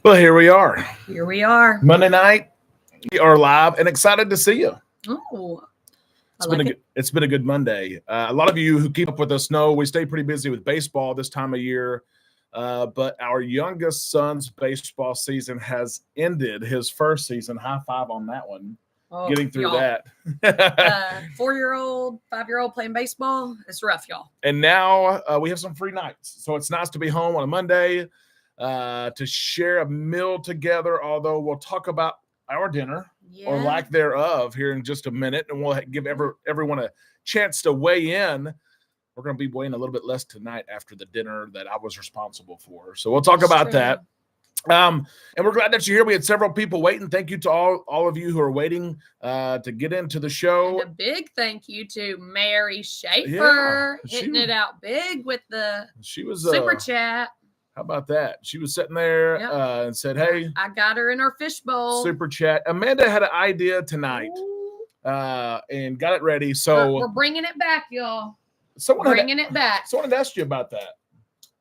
Well, here we are. Here we are. Monday night. We are live and excited to see you. Oh, It's been a good Monday. A lot of you who keep up with us know we stay pretty busy with baseball this time of year. But our youngest son's baseball season has ended. His first season. High five on that one. Getting through that. 4-year-old, 5-year-old playing baseball. It's rough, y'all. And now we have some free nights. So it's nice to be home on a Monday to share a meal together. Although we'll talk about our dinner or lack thereof here in just a minute. And we'll give everyone a chance to weigh in. We're going to be weighing a little bit less tonight after the dinner that I was responsible for. So we'll talk about that. And we're glad that you're here. We had several people waiting. Thank you to all of you who are waiting to get into the show. And a big thank you to Mary Schaefer hitting it out big with the super chat. How about that? She was sitting there and said, hey. I got her in her fishbowl. Super chat. Amanda had an idea tonight and got it ready. So we're bringing it back, y'all. Someone it back. Someone had asked you about that.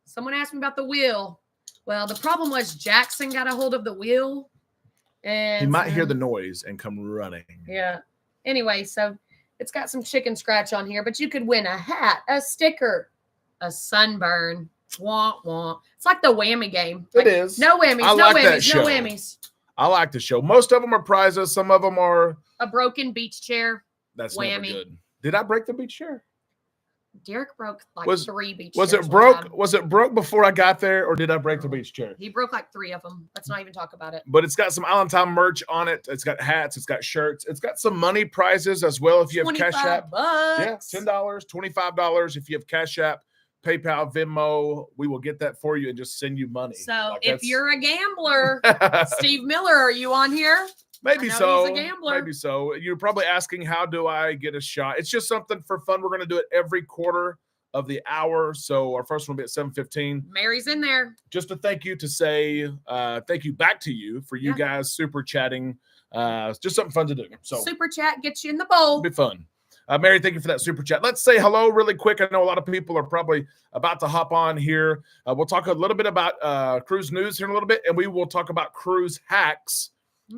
Someone asked me about the wheel. Well, the problem was Jackson got a hold of the wheel. And he might hear the noise and come running. Yeah. Anyway, so it's got some chicken scratch on here, but you could win a hat, a sticker, a sunburn. Wah, wah. It's like the whammy game. It is. No whammies, no whammies. I like the show. Most of them are prizes. Some of them are a broken beach chair. That's never good. Did I break the beach chair? Derek broke like 3 beach chairs. Was it broke? Was it broke before I got there, or did I break the beach chair? He broke like 3 of them. Let's not even talk about it. But it's got some Island Time merch on it. It's got hats. It's got shirts. It's got some money prizes as well if you have Cash App. Yeah, $10, $25 if you have Cash App, PayPal, Venmo. We will get that for you and just send you money. So if you're a gambler, Steve Miller, are you on here? Maybe so. He's a gambler. Maybe so. You're probably asking, how do I get a shot? It's just something for fun. We're going to do it every quarter of the hour. So our first one will be at 7:15. Mary's in there. Just a thank you to say thank you back to you for you guys super chatting. It's just something fun to do. So super chat gets you in the bowl. It'll be fun. Mary, thank you for that super chat. Let's say hello really quick. I know a lot of people are probably about to hop on here. We'll talk a little bit about cruise news here in a little bit, and we will talk about cruise hacks.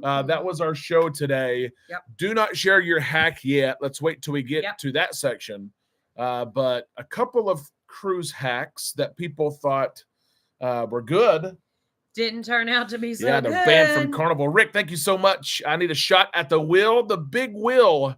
That was our show today. Do not share your hack yet. Let's wait till we get to that section. But a couple of cruise hacks that people thought were good didn't turn out to be so good. Yeah, the band from Carnival. Rick, thank you so much. I need a shot at the wheel, the big wheel.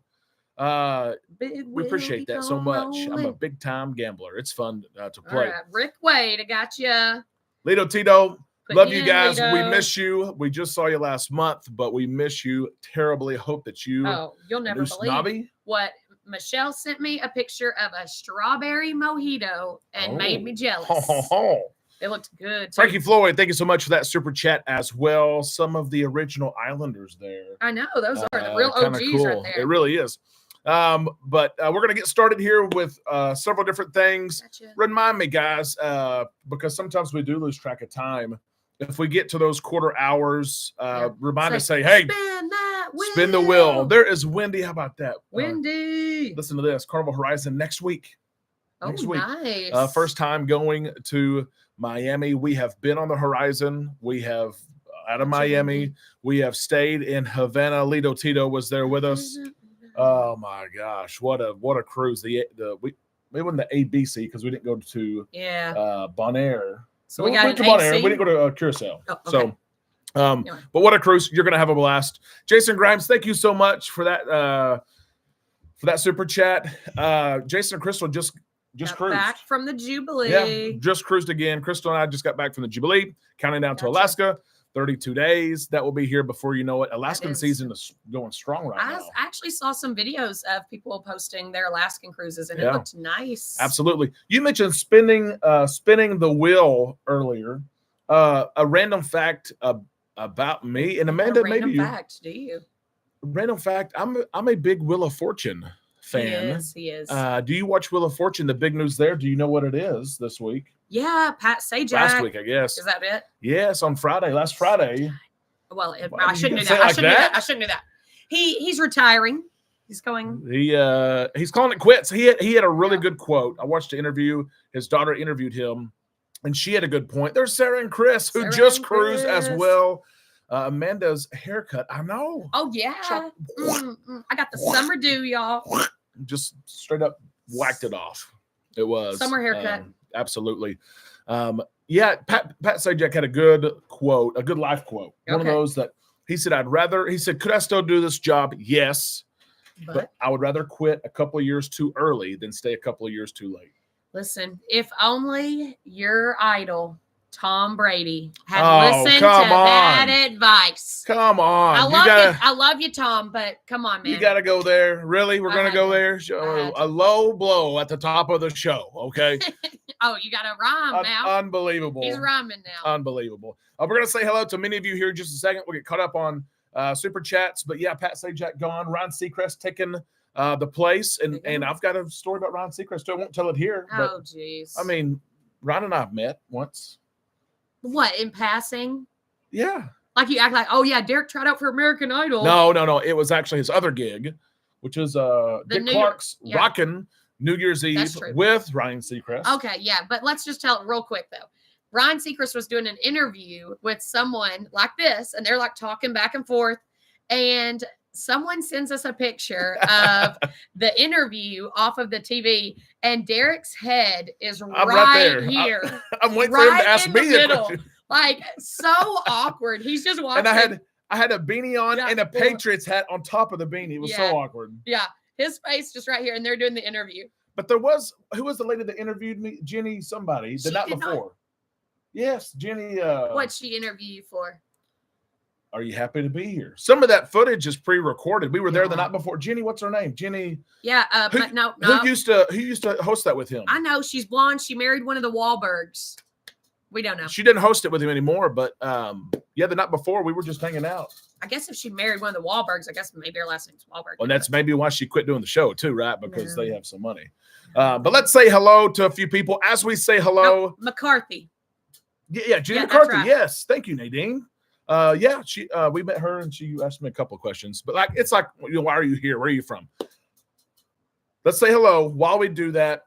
We appreciate that so much. Rolling. I'm a big time gambler. It's fun to play. All right. Rick Wade, I got you. Lito Tito, love you guys. Lito. We miss you. We just saw you last month, but we miss you terribly. Hope that you. Oh, you'll never believe what Michelle sent me a picture of a strawberry mojito and made me jealous. It looked good. Too. Frankie Floyd, thank you so much for that super chat as well. Some of the original Islanders there. I know. Those are the real OGs cool. right there. It really is. But we're going to get started here with several different things. Gotcha. Remind me, guys, because sometimes we do lose track of time. If we get to those quarter hours, remind us, say, hey, spin the wheel. There is Wendy. How about that? Wendy. Listen to this. Carnival Horizon next week. Next week. Nice. First time going to Miami. We have been on the Horizon. We have out of Miami. We have stayed in Havana. Lito Tito was there with us. Oh my gosh, what a cruise! We went to ABC because we didn't go to Bonaire. So we got to Bonaire. We didn't go to Curacao. Oh, okay. So, but what a cruise! You're gonna have a blast. Jason Grimes, thank you so much for that super chat. Jason and Crystal just cruised back from the Jubilee. Yeah, just cruised again. Crystal and I just got back from the Jubilee, counting down to Alaska. 32 days. That will be here before you know it. Alaskan season is going strong right now. I actually saw some videos of people posting their Alaskan cruises, and it looked nice. Absolutely. You mentioned spinning the wheel earlier. A random fact about me, and Amanda, maybe you. Fact, do you? Random fact. I'm a big Wheel of Fortune fan. He is. Do you watch Wheel of Fortune? The big news there. Do you know what it is this week? Yeah, Pat Sajak. Last week, I guess. Is that it? Yes, on Friday. Last Friday. Well, I shouldn't do that. I shouldn't do that. He's retiring. He's going. He's calling it quits. He had a really good quote. I watched the interview. His daughter interviewed him, And she had a good point. There's Sarah and Chris, who Sarah just and cruised as Chris. well. Amanda's haircut. I know. Oh, yeah. I got the summer dew, y'all. Just straight up whacked it off. It was. Summer haircut. Absolutely. Yeah, Pat Sajak had a good quote, a good life quote. One of those that he said, could I still do this job? Yes. But I would rather quit a couple of years too early than stay a couple of years too late. Listen, if only your idol, Tom Brady, had listened to that advice. Come on. I love you, Tom, but come on, man. You got to go there. Really? We're going to go there? A low blow at the top of the show, okay? Oh, you got to rhyme now. Unbelievable. He's rhyming now. Unbelievable. We're going to say hello to many of you here in just a second. We'll get caught up on Super Chats. But, yeah, Pat Sajak gone. Ryan Seacrest taking the place. And I've got a story about Ryan Seacrest, too. I won't tell it here. Oh, jeez. I mean, Ryan and I have met once. What, in passing? Yeah. Like you act like, oh, yeah, Derek tried out for American Idol. No. It was actually his other gig, which is Dick Clark's Rockin' New Year's Eve with Ryan Seacrest. Okay, yeah. But let's just tell it real quick, though. Ryan Seacrest was doing an interview with someone like this, and they're like talking back and forth. And someone sends us a picture of the interview off of the TV, and Derek's head is right here. I'm waiting for him to ask me the question. Like, so awkward. He's just watching. And I had a beanie on and a Patriots hat on top of the beanie. It was so awkward. Yeah. His face just right here, and they're doing the interview. But who was the lady that interviewed me? Jenny somebody, the night before. Yes, Jenny. What'd she interview you for? Are you happy to be here? Some of that footage is pre-recorded. We were there the night before. Jenny, what's her name? Jenny. Yeah. Who used to host that with him? I know. She's blonde. She married one of the Wahlbergs. We don't know. She didn't host it with him anymore, but the night before we were just hanging out. I guess if she married one of the Wahlbergs, I guess maybe her last name's Wahlberg. Well, that's maybe why she quit doing the show too, right? Because they have some money. But let's say hello to a few people. As we say hello. No, McCarthy. Yeah, Jenny McCarthy. Right. Yes. Thank you, Nadine. She we met her and she asked me a couple of questions. But it's like, why are you here? Where are you from? Let's say hello. While we do that,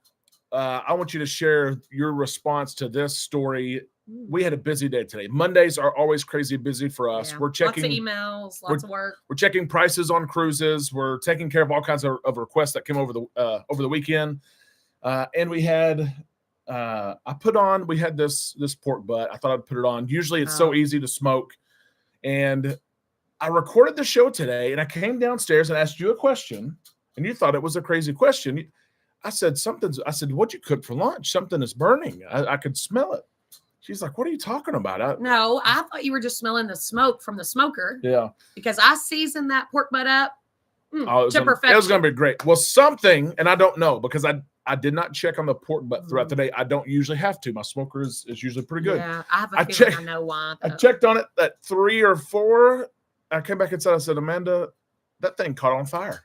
I want you to share your response to this story. We had a busy day today. Mondays are always crazy busy for us. We're checking lots of emails, lots of work. We're checking prices on cruises. We're taking care of all kinds of requests that came over the weekend. And we had we had this pork butt. I thought I'd put it on. Usually it's so easy to smoke. And I recorded the show today, and I came downstairs and asked you a question, and you thought it was a crazy question. I said, what'd you cook for lunch? Something is burning. I could smell it. She's like, what are you talking about? No, I thought you were just smelling the smoke from the smoker. Yeah. Because I seasoned that pork butt up to perfection. It was going to be great. Well, something, and I don't know, because I did not check on the pork butt throughout the day. I don't usually have to. My smoker is usually pretty good. Yeah, I have a feeling I know why. I checked on it at 3 or 4. I came back inside. I said, Amanda, that thing caught on fire.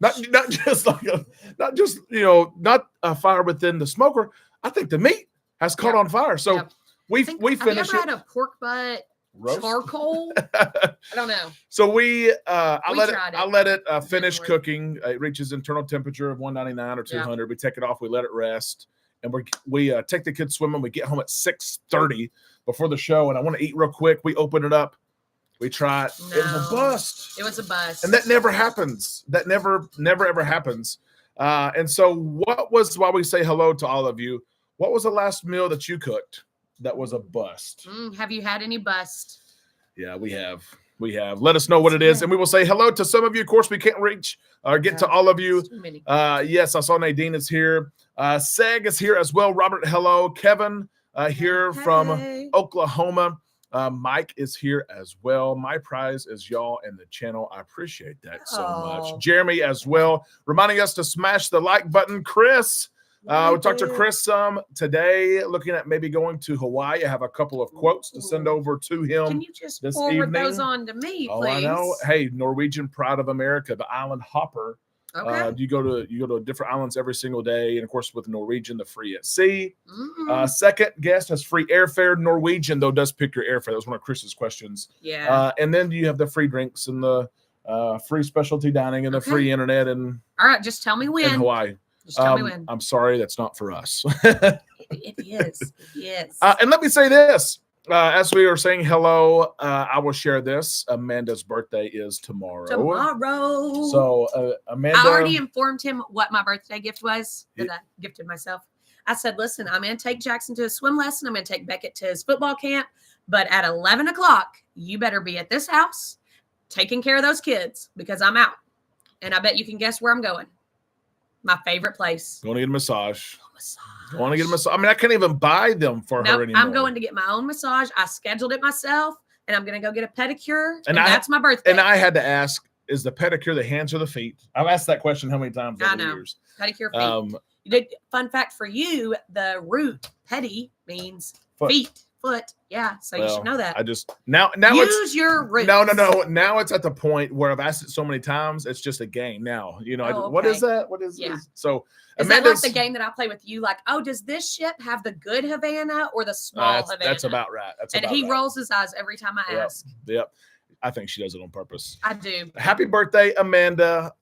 Not just not a fire within the smoker. I think the meat has caught on fire. So we finished. Have you ever had a pork butt roast? Charcoal? I don't know. So I let it finish cooking. It reaches internal temperature of 199 or 200. We take it off. We let it rest, and we take the kids swimming. We get home at 6:30 before the show, and I want to eat real quick. We open it up. We try it. No, it was a bust. It was a bust. And that never happens. That never ever happens. And so while we say hello to all of you, what was the last meal that you cooked that was a bust? Have you had any bust? Yeah, we have. Let us know what it is. And we will say hello to some of you. Of course, we can't reach or get to all of you. Yes, I saw Nadine is here. Seg is here as well. Robert, hello. Kevin here from Oklahoma. Mike is here as well. My prize is y'all and the channel. I appreciate that so much. Jeremy as well, reminding us to smash the like button. Chris, we talked to Chris some today, looking at maybe going to Hawaii. I have a couple of quotes to send over to him. Can you just forward those on to me, please? Oh, I know. Hey, Norwegian Pride of America, the island hopper. Okay. You go to different islands every single day, and of course with Norwegian, the free at sea. Second guest has free airfare. Norwegian though does pick your airfare. That was one of Chris's questions. Yeah. And then you have the free drinks and the free specialty dining and the free internet and. All right, just tell me when. In Hawaii. Just tell me when. I'm sorry, that's not for us. It is. Yes. And let me say this. As we are saying hello, I will share this. Amanda's birthday is tomorrow. So, Amanda. I already informed him what my birthday gift was that I gifted myself. I said, listen, I'm going to take Jackson to a swim lesson. I'm going to take Beckett to his football camp. But at 11 o'clock, you better be at this house taking care of those kids because I'm out. And I bet you can guess where I'm going. My favorite place. Going to get a massage. Going to get a massage. I mean, I can't even buy them for her anymore. I'm going to get my own massage. I scheduled it myself, and I'm going to go get a pedicure. And that's my birthday. And I had to ask, is the pedicure the hands or the feet? I've asked that question how many times over the years. Pedicure feet. Fun fact for you, the root pedi means feet. Foot, yeah. So you should know that. I just now use your roots. No. Now it's at the point where I've asked it so many times, it's just a game now. What is that? What is this? So is that like the game that I play with you? Like, does this ship have the good Havana or the small Havana? That's about right. He rolls his eyes every time I ask. Yep. I think she does it on purpose. I do. Happy birthday, Amanda.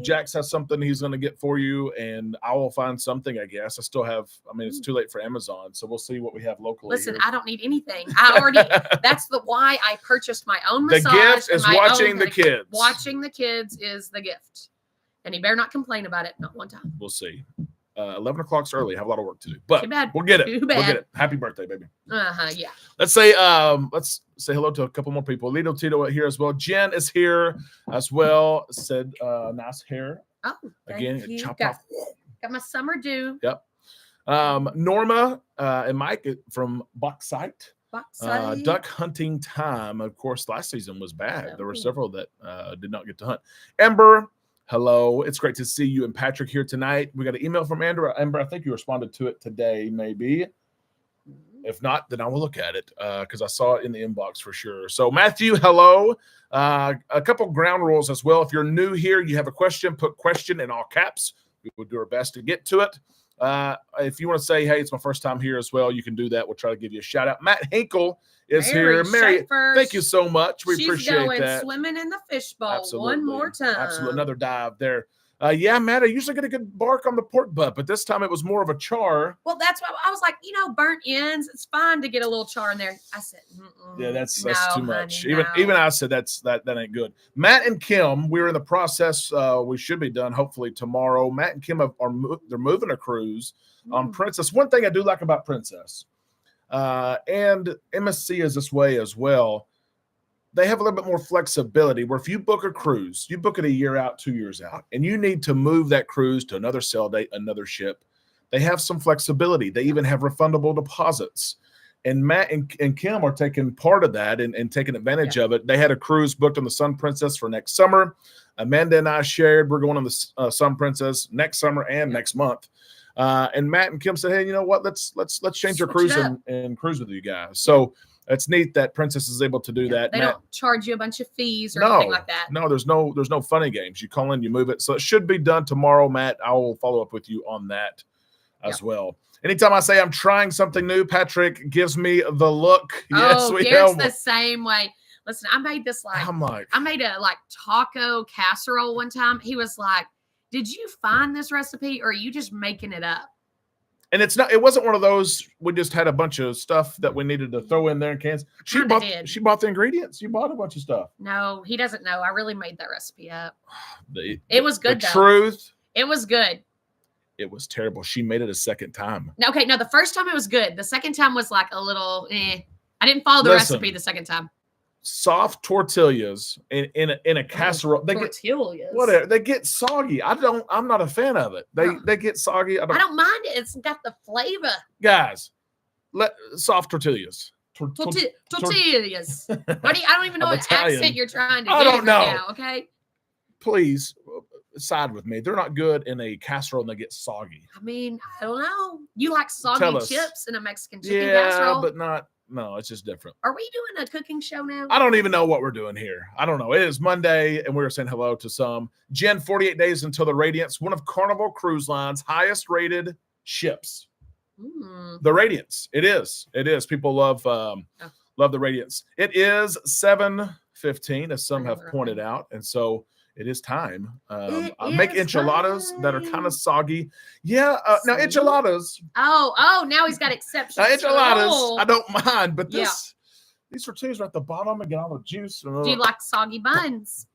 Jax has something he's going to get for you, and I will find something, I guess. It's too late for Amazon, so we'll see what we have locally. Listen, here. I don't need anything. That's why I purchased my own massage. The gift is watching the kids. Watching the kids is the gift. And he better not complain about it, not one time. We'll see. 11 o'clock's early. Have a lot of work to do, but we'll get it. Too bad. We'll get it. Happy birthday, baby. Yeah. Let's say hello to a couple more people. Lito Tito here as well. Jen is here as well. Said nice hair. Oh, again, chop off. Got my summer dew. Yep. Norma and Mike from Bauxite. Duck hunting time. Of course, last season was bad. There were several that did not get to hunt. Ember. Hello, it's great to see you and Patrick here tonight. We got an email from Amber. Amber, I think you responded to it today, maybe. If not, then I will look at it because I saw it in the inbox for sure. So, Matthew, hello. A couple ground rules as well. If you're new here, you have a question, put question in all caps. We will do our best to get to it. If you want to say, hey, it's my first time here as well, you can do that. We'll try to give you a shout out. Matt Hinkle is here. Mary, thank you so much. We appreciate that. Swimming in the fishbowl one more time. Absolutely. Another dive there. Matt, I usually get a good bark on the pork butt, but this time it was more of a char. Well, that's why I was like, burnt ends. It's fine to get a little char in there. I said, that's too much. Honey, even I said that ain't good. Matt and Kim, we're in the process. We should be done hopefully tomorrow. Matt and Kim they're moving a cruise on Princess. One thing I do like about Princess, and MSC is this way as well. They have a little bit more flexibility where if you book a cruise, you book it a year out, 2 years out, and you need to move that cruise to another sail date, another ship. They have some flexibility. They even have refundable deposits. And Matt and Kim are taking part of that and taking advantage of it. They had a cruise booked on the Sun Princess for next summer. Amanda and I shared we're going on the Sun Princess next summer and next month. And Matt and Kim said, hey, you know what? Let's change our cruise and cruise with you guys. So it's neat that Princess is able to do that. They don't charge you a bunch of fees or anything like that. No, there's no funny games. You call in, you move it. So it should be done tomorrow, Matt. I will follow up with you on that as well. Anytime I say I'm trying something new, Patrick gives me the look. Yes, Garrett's the same way. Listen, I made this I made a taco casserole one time. He was like, did you find this recipe or are you just making it up? And it wasn't one of those, we just had a bunch of stuff that we needed to throw in there in cans. She bought the ingredients. You bought a bunch of stuff. No, he doesn't know. I really made that recipe up. It was good, though. Truth. It was good. It was terrible. She made it a second time. Okay, no, the first time it was good. The second time was like a little, I didn't follow the recipe the second time. Soft tortillas in a casserole. Whatever. They get soggy. I'm not a fan of it. They get soggy. I don't mind it. It's got the flavor. Guys, soft tortillas. Tortillas. I don't even know what accent you're trying to do. I don't know. Right now, okay. Please side with me. They're not good in a casserole and they get soggy. I mean, I don't know. You like soggy chips in a Mexican chicken casserole? But not. No, it's just different. Are we doing a cooking show now? I don't even know what we're doing here. I don't know. It is Monday, and we're saying hello to some. Jen, 48 days until the Radiance, one of Carnival Cruise Line's highest-rated ships. The Radiance. It is. People love the Radiance. It is 7:15, as some have pointed out, and so it is time. I make enchiladas that are kind of soggy. Yeah. Now enchiladas. Oh, now he's got exceptions. Now enchiladas, I don't mind, but these tortillas are at the bottom and get all the juice. Do you like soggy buns?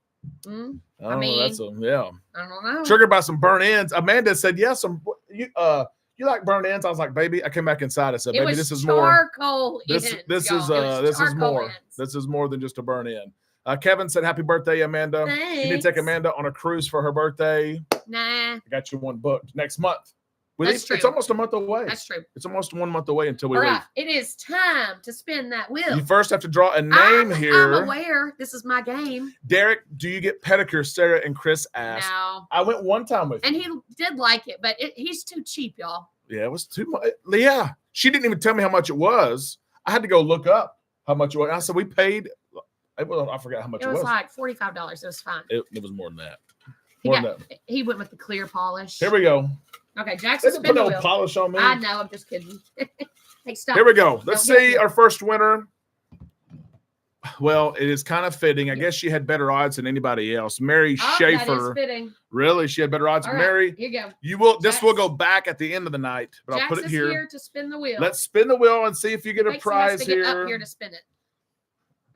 I mean, I don't know. Triggered by some burnt ends. Amanda said, "Yes, you like burnt ends?" I was like, "Baby," I came back inside. I said, "Baby, this is more. This is more. This is more than just a burnt end." Kevin said, "Happy birthday, Amanda." Thanks. You need to take Amanda on a cruise for her birthday. Nah, I got you one booked next month. That's true. It's almost a month away. That's true. It's almost 1 month away until we leave. It is time to spin that wheel. You first have to draw a name here. I'm aware. This is my game. Derek, do you get pedicures? Sarah and Chris asked. No. I went one time with and you. he did like it, but he's too cheap, y'all. Yeah, it was too much. Yeah, she didn't even tell me how much it was. I had to go look up how much it was. I said, we paid. I forgot how much it was. It was like $45. It was fine. It was more than that. He went with the clear polish. Here we go. Okay, Jackson, they didn't put no polish on me. I know. I'm just kidding. Hey, stop. Here we go. Let's see our first winner. Well, it is kind of fitting. I guess she had better odds than anybody else. Mary Schaefer. That is fitting. Really? She had better odds. All right, Mary, here you go. You will. This will go back at the end of the night, but I'll put it here. Here to spin the wheel. Let's spin the wheel and see if you get a prize here. Get up here to spin it.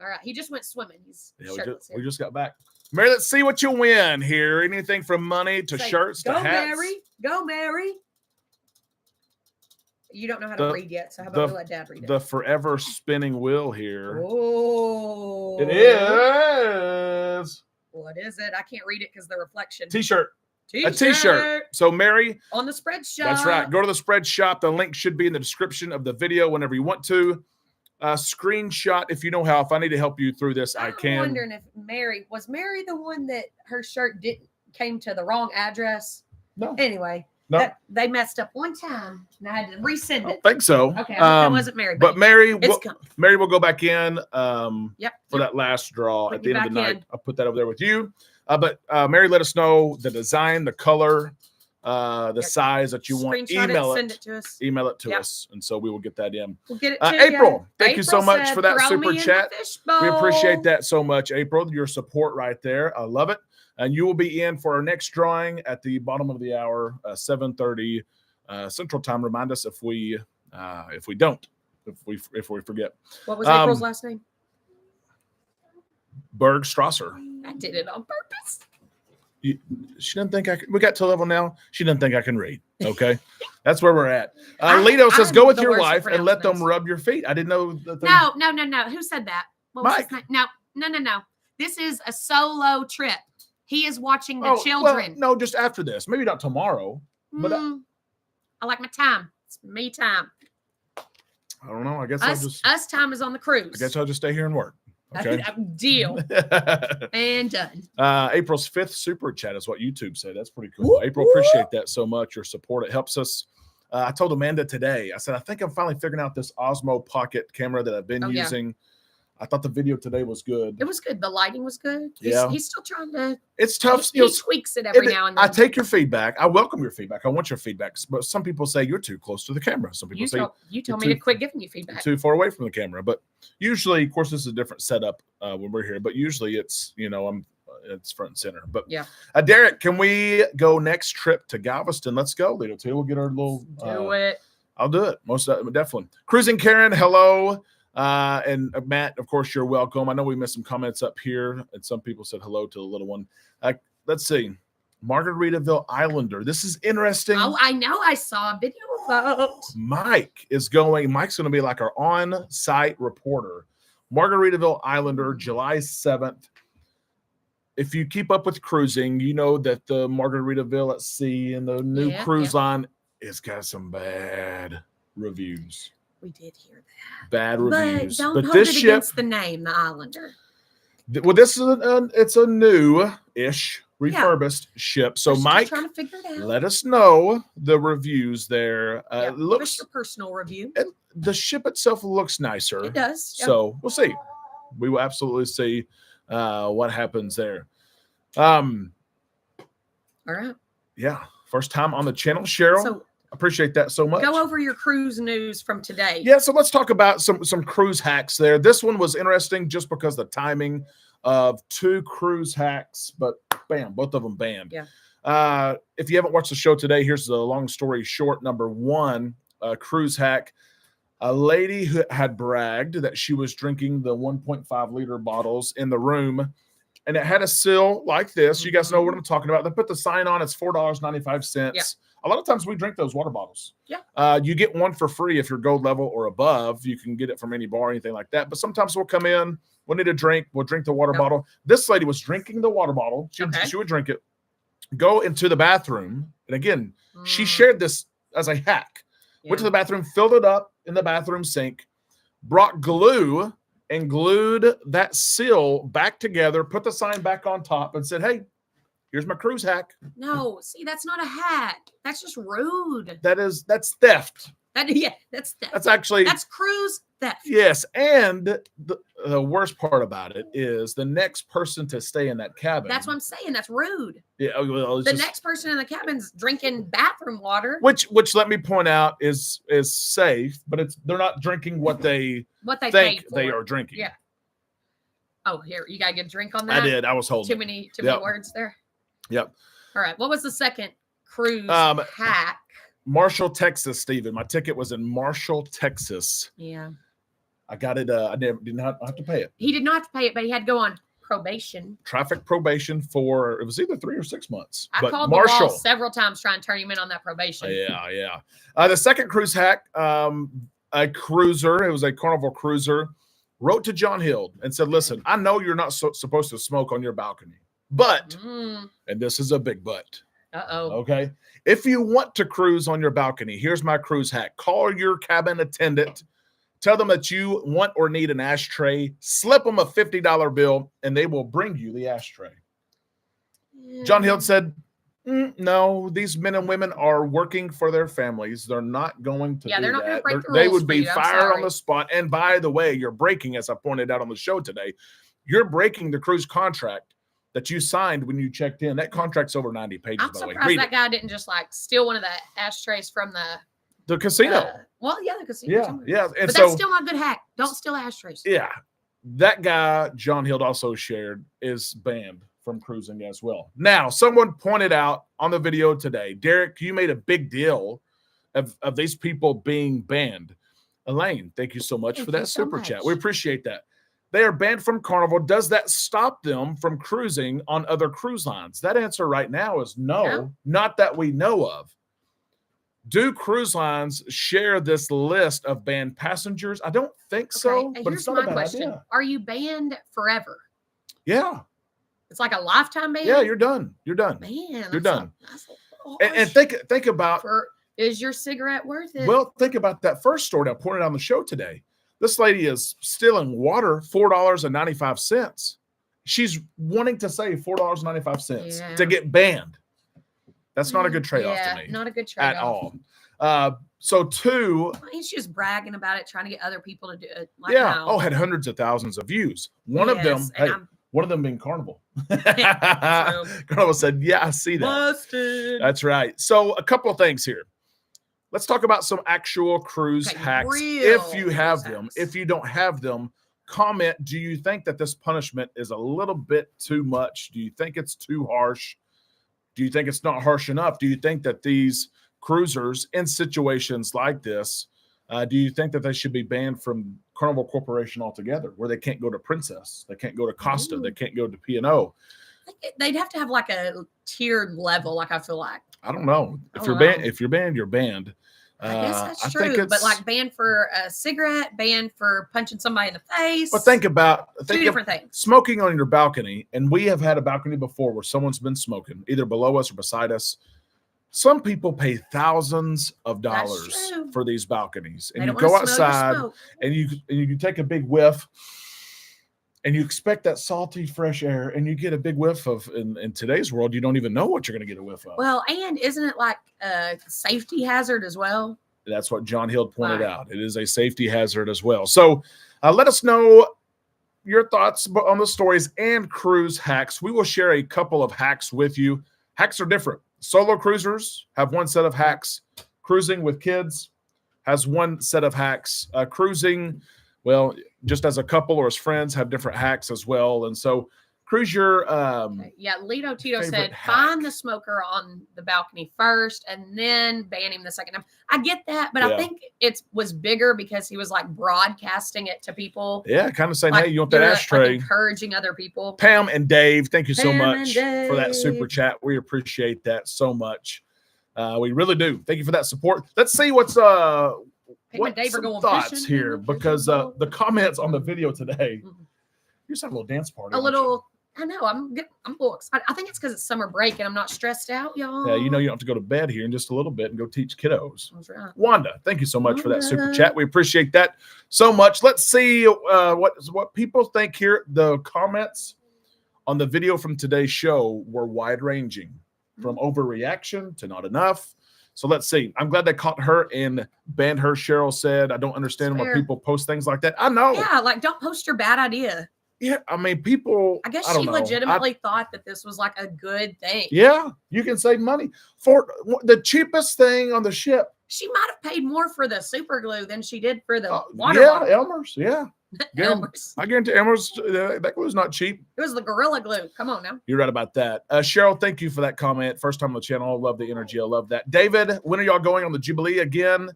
All right. He just went swimming. He's shirtless. We just got back. Mary, let's see what you win here. Anything from money to shirts to hats. Mary. Go, Mary. You don't know how to read yet, so how about we let Dad read it? The forever spinning wheel here. Oh. It is. What is it? I can't read it because the reflection. T-shirt. A T-shirt. So, Mary. On the spread shop. That's right. Go to the spread shop. The link should be in the description of the video whenever you want to. Screenshot if you know how. If I need to help you through this, I can. I'm wondering if Mary the one that her shirt came to the wrong address? No. Anyway. No. They messed up one time, and I had to resend it. I don't think so. Okay, that wasn't Mary. But Mary will go back in for that last draw at the end of the night. I'll put that over there with you. But Mary, let us know the design, the color, the size that you want. Email it. Send it to us. Email it to us, and so we will get that in. We'll get it to April, thank you so much for that super chat. We appreciate that so much, April. Your support right there. I love it. And you will be in for our next drawing at the bottom of the hour, 7:30 Central Time. Remind us if we forget. What was April's last name? Bergstrasser. I did it on purpose. She doesn't think I can. We got to level now. She doesn't think I can read. Okay, that's where we're at. Lito says, "Go with your wife and let them rub your feet." I didn't know. No. Who said that? What was his name? No. This is a solo trip. He is watching the children. Well, no, just after this. Maybe not tomorrow. But I like my time. It's me time. I don't know. I guess us time is on the cruise. I guess I'll just stay here and work. Okay. Deal. And done. April's 5th super chat is what YouTube said. That's pretty cool. April, appreciate that so much. Your support. It helps us. I told Amanda today, I said, I think I'm finally figuring out this Osmo Pocket camera that I've been using. I thought the video today was good. It was good. The lighting was good. He's still trying to. It's tough. He tweaks it every now and then. I take your feedback. I welcome your feedback. I want your feedback. But some people say you're too close to the camera. Some people say you told me to quit giving you feedback. Too far away from the camera. But usually, of course, this is a different setup when we're here. But usually, it's it's front and center. But Derek, can we go next trip to Galveston? Let's go, Lito. We'll get our little. Do it. I'll do it. Most definitely. Cruising Karen, hello. And Matt, of course, you're welcome. I know we missed some comments up here, and some people said hello to the little one. Let's see. Margaritaville Islander. This is interesting. Oh, I know. I saw a video about. Mike's going to be like our on-site reporter. Margaritaville Islander, July 7th. If you keep up with cruising, you know that the Margaritaville at sea and the new cruise line has got some bad reviews. We did hear that. Bad reviews. But don't hold it against the name, the Islander. Well, this is it's a new-ish refurbished ship. So, Mike, trying to figure it out. Let us know the reviews there. It looks your personal review. And the ship itself looks nicer. It does. So we'll see. We will absolutely see what happens there. All right. Yeah. First time on the channel, Cheryl. So, appreciate that so much. Go over your cruise news from today. Yeah, so let's talk about some cruise hacks there. This one was interesting just because the timing of 2 cruise hacks, but bam, both of them banned. Yeah. If you haven't watched the show today, here's the long story short. Number one, cruise hack. A lady who had bragged that she was drinking the 1.5 liter bottles in the room, and it had a seal like this. You guys know what I'm talking about. They put the sign on. It's $4.95. Yeah. A lot of times we drink those water bottles. Yeah. You get one for free if you're gold level or above. You can get it from any bar or anything like that. But sometimes we'll come in, we'll need a drink, we'll drink the water bottle. This lady was drinking the water bottle. She would drink it, go into the bathroom. And again, she shared this as a hack. Yeah. Went to the bathroom, filled it up in the bathroom sink, brought glue and glued that seal back together, put the sign back on top and said, hey, here's my cruise hack. No, see, that's not a hack. That's just rude. That's theft. That's theft. That's cruise theft. Yes, and the worst part about it is the next person to stay in that cabin. That's what I'm saying. That's rude. Yeah, well, next person in the cabin's drinking bathroom water, which let me point out is safe, but they're not drinking what they think they are drinking. Yeah. Oh, here you gotta get a drink on that. I did. I was holding too many words there. Yep. All right. What was the second cruise hack? Marshall, Texas, Stephen. My ticket was in Marshall, Texas. Yeah. I got it. I did not have to pay it. He did not have to pay it, but he had to go on probation. Traffic probation for, it was either 3 or 6 months. I called Marshall the wall several times trying to turn him in on that probation. Yeah. The second cruise hack, a cruiser, it was a Carnival cruiser, wrote to John Hill and said, listen, I know you're not supposed to smoke on your balcony, but, and this is a big but. Uh-oh. Okay. If you want to cruise on your balcony, here's my cruise hack. Call your cabin attendant. Tell them that you want or need an ashtray. Slip them a $50 bill, and they will bring you the ashtray. Yeah. John Hill said, no, these men and women are working for their families. They're not going to do they're not that. Break the rules they would be you. fired on the spot. And by the way, you're breaking, as I pointed out on the show today, you're breaking the cruise contract that you signed when you checked in. That contract's over 90 pages, I'm by the way. surprised that guy didn't just steal one of the ashtrays from the casino. The casino. Yeah. And but that's still not a good hack. Don't steal ashtrays. Yeah. That guy, John Hill also shared, is banned from cruising as well. Now, someone pointed out on the video today, Derek, you made a big deal of these people being banned. Elaine, thank you so much for that super chat. We appreciate that. They are banned from Carnival. Does that stop them from cruising on other cruise lines? That answer right now is no, not that we know of. Do cruise lines share this list of banned passengers? I don't think so. But here's my question. Idea. Are you banned forever? Yeah. It's like a lifetime ban? Yeah, you're done. You're done. Man, you're done. And think about... is your cigarette worth it? Well, think about that first story I pointed out on the show today. This lady is stealing water, $4.95. She's wanting to save $4.95 to get banned. That's not a good trade-off to me. Not a good trade-off. At all. So two... He's just bragging about it, trying to get other people to do it. Had hundreds of thousands of views. One of them being Carnival. Carnival said, yeah, I see that. Busted. That's right. So a couple of things here. Let's talk about some actual cruise hacks. If you have them. If you don't have them, comment. Do you think that this punishment is a little bit too much? Do you think it's too harsh? Do you think it's not harsh enough? Do you think that these cruisers in situations like this, do you think that they should be banned from Carnival Corporation altogether, where they can't go to Princess, they can't go to Costa, they can't go to P&O? They'd have to have a tiered level, I feel like. I don't know. If you're banned, you're banned. I guess that's true, but banned for a cigarette, banned for punching somebody in the face. But think two different things. Smoking on your balcony, and we have had a balcony before where someone's been smoking, either below us or beside us. Some people pay thousands of dollars for these balconies, and you go outside and you take a big whiff. And you expect that salty, fresh air, and you get a big whiff of, in today's world, you don't even know what you're going to get a whiff of. Well, and isn't it like a safety hazard as well? That's what John Hill pointed out. It is a safety hazard as well. So let us know your thoughts on the stories and cruise hacks. We will share a couple of hacks with you. Hacks are different. Solo cruisers have one set of hacks. Cruising with kids has one set of hacks. Cruising... Well, just as a couple or as friends have different hacks as well. And so Cruise your yeah, Lito Tito said hack. find the smoker on the balcony first and then ban him the second time. I get that, but I think it was bigger because he was like broadcasting it to people. Yeah, kind of saying, like, hey, you want that ashtray? Like encouraging other people. Pam and Dave, thank you so much for that super chat. We appreciate that so much. We really do. Thank you for that support. Let's see what's some thoughts fishing, here because the comments on the video today. You're just having a little dance party. A little. I know. I'm a little excited. I think it's because it's summer break and I'm not stressed out, y'all. Yeah, you know you don't have to go to bed here in just a little bit and go teach kiddos. That's right. Wanda, thank you so much for that super chat. We appreciate that so much. Let's see what people think here. The comments on the video from today's show were wide ranging, from overreaction to not enough. So let's see. I'm glad they caught her and banned her. Cheryl said, I don't understand why people post things like that. I know. Yeah, like don't post your bad idea. Yeah, I mean, people. I guess she legitimately thought that this was like a good thing. Yeah, you can save money for the cheapest thing on the ship. She might have paid more for the super glue than she did for the water. Yeah, Elmer's. Yeah, Elmer's. I guarantee Elmer's. That glue's not cheap. It was the Gorilla Glue. Come on now. You're right about that. Cheryl, thank you for that comment. First time on the channel. I love the energy. I love that. David, when are y'all going on the Jubilee again?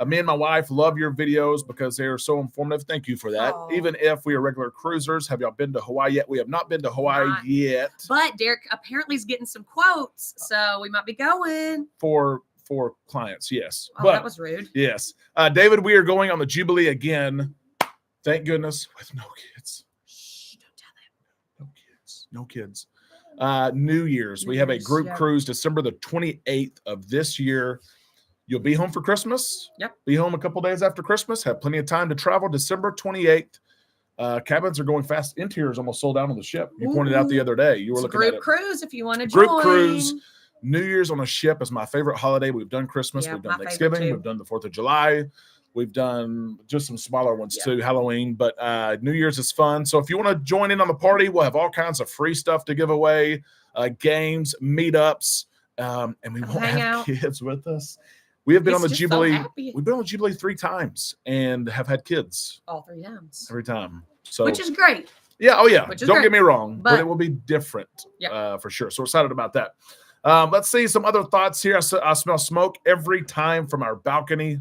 Me and my wife love your videos because they are so informative. Thank you for that. Aww. Even if we are regular cruisers, have y'all been to Hawaii yet? We have not been to Hawaii yet. But Derek apparently is getting some quotes, so we might be going. For clients, yes. Oh, that was rude. Yes. David, we are going on the Jubilee again. Thank goodness. With no kids. Shh, don't tell them. No kids. New Year's. We have a group cruise December the 28th of this year. You'll be home for Christmas. Yep. Be home a couple days after Christmas. Have plenty of time to travel. December 28th. Cabins are going fast. Interiors almost sold out on the ship. You pointed out the other day. You were looking at it. Group cruise if you want to join. Group cruise. New Year's on a ship is my favorite holiday. We've done Christmas. We've done Thanksgiving. We've done the 4th of July. We've done just some smaller ones too, Halloween. But New Year's is fun. So if you want to join in on the party, we'll have all kinds of free stuff to give away, games, meetups, and we won't have kids with us. We have been on the Jubilee. We've been on the Jubilee 3 times and have had kids. All 3 times. Every time. So which is great. Yeah. Oh, yeah. Don't get me wrong, but it will be different for sure. So we're excited about that. Let's see some other thoughts here. I smell smoke every time from our balcony.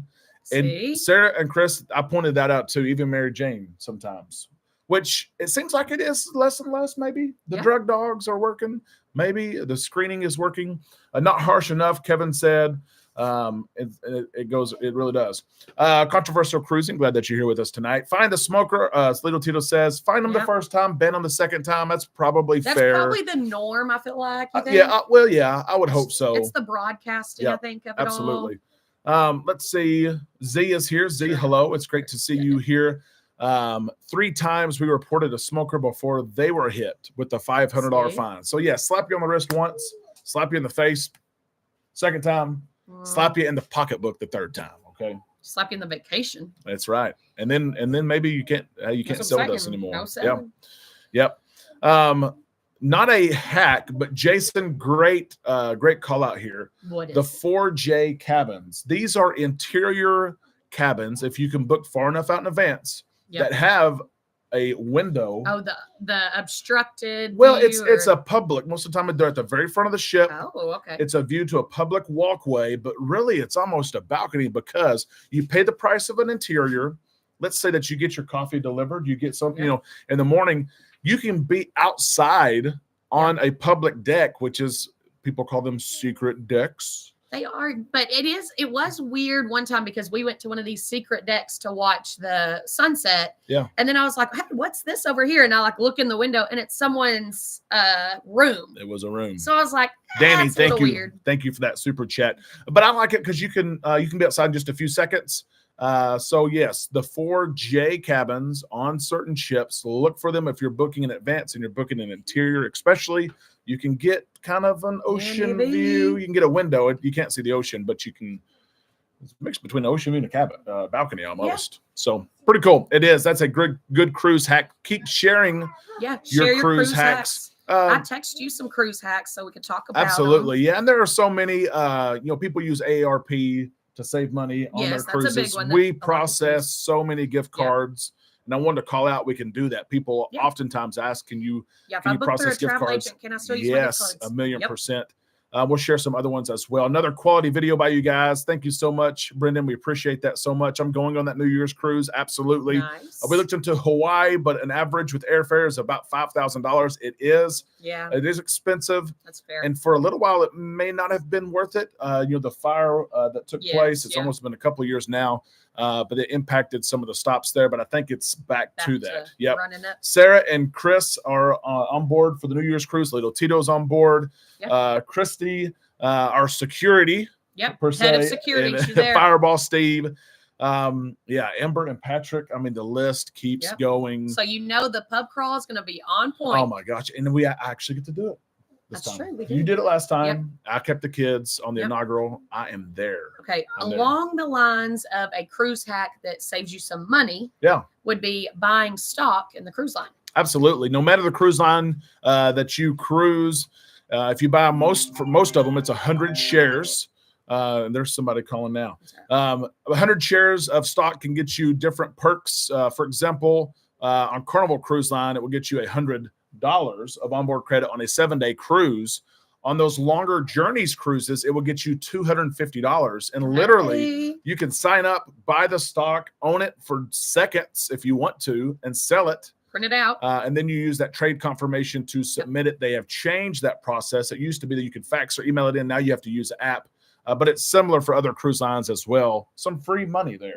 And Sarah and Chris, I pointed that out too. Even Mary Jane sometimes, which it seems like it is less and less. Maybe the drug dogs are working. Maybe the screening is working. Not harsh enough, Kevin said. It really does. Controversial cruising. Glad that you're here with us tonight. Find the smoker. Little Tito says, find them the first time, ban them the second time. That's probably fair. That's probably the norm, I feel like. I would hope so. It's the broadcasting, I think, of it absolutely. Let's see. Z is here. Z, hello. It's great to see you here. 3 times we reported a smoker before they were hit with the $500 fine. So slap you on the wrist once, slap you in the face. Second time, slap you in the pocketbook the 3rd time. Okay. Slap you in the vacation. That's right. And then maybe you can't sell with us anymore. No selling. Yep. Not a hack, but Jason, great call out here. What is the 4J cabins? These are interior cabins. If you can book far enough out in advance, that have a window. Oh, the obstructed. Well, it's a public. Most of the time, they're at the very front of the ship. Oh, okay. It's a view to a public walkway, but really, it's almost a balcony because you pay the price of an interior. Let's say that you get your coffee delivered. You get something, in the morning. You can be outside on a public deck, which is, people call them secret decks. They are, but it was weird one time because we went to one of these secret decks to watch the sunset. Yeah. And then I was like, hey, what's this over here? And I look in the window and it's someone's room. It was a room. So I was like, Danny, thank you. Weird. Thank you for that super chat. But I like it because you can be outside in just a few seconds. So yes, the 4J cabins on certain ships, look for them if you're booking in advance and you're booking an interior, especially. You can get kind of an ocean view. You can get a window. You can't see the ocean, but you can. It's mixed between an ocean view and a cabin, balcony almost. Yeah. So pretty cool. It is. That's a good cruise hack. Keep sharing. Share your cruise hacks. I text you some cruise hacks so we can talk about absolutely. them. Yeah, and there are so many. People use AARP to save money on their cruises. That's a big one we process so many gift cards And I wanted to call out, we can do that. People oftentimes ask, can you process gift cards? Agent, can I still use my gift Yes, cards? 1,000,000%. We'll share some other ones as well. Another quality video by you guys. Thank you so much, Brendan. We appreciate that so much. I'm going on that New Year's cruise. Absolutely. Nice. We looked into Hawaii, but an average with airfare is about $5,000. It is. Yeah. It is expensive. That's fair. And for a little while, it may not have been worth it. The fire that took place, it's almost been a couple of years now. But it impacted some of the stops there, but I think it's back to that. Yep. Sarah and Chris are on board for the New Year's cruise. Little Tito's on board. Yep. Christy, our security. Yep. Per Head se, of security. And she's there. Fireball Steve. Amber and Patrick. I mean, the list keeps going. So the pub crawl is going to be on point. Oh my gosh! And we actually get to do it. That's true. You did it last time. Yep. I kept the kids on the inaugural. I am there. Okay. Along the lines of a cruise hack that saves you some money. Yeah. Would be buying stock in the cruise line. Absolutely. No matter the cruise line that you cruise, if you buy for most of them, it's 100 shares. There's somebody calling now. 100 shares of stock can get you different perks. For example, on Carnival Cruise Line, it will get you $100 of onboard credit on a 7-day cruise. On those longer journeys cruises, it will get you $250. And literally, you can sign up, buy the stock, own it for seconds if you want to, and sell it. Print it out. And then you use that trade confirmation to submit it. They have changed that process. It used to be that you could fax or email it in. Now you have to use the app. But it's similar for other cruise lines as well. Some free money there,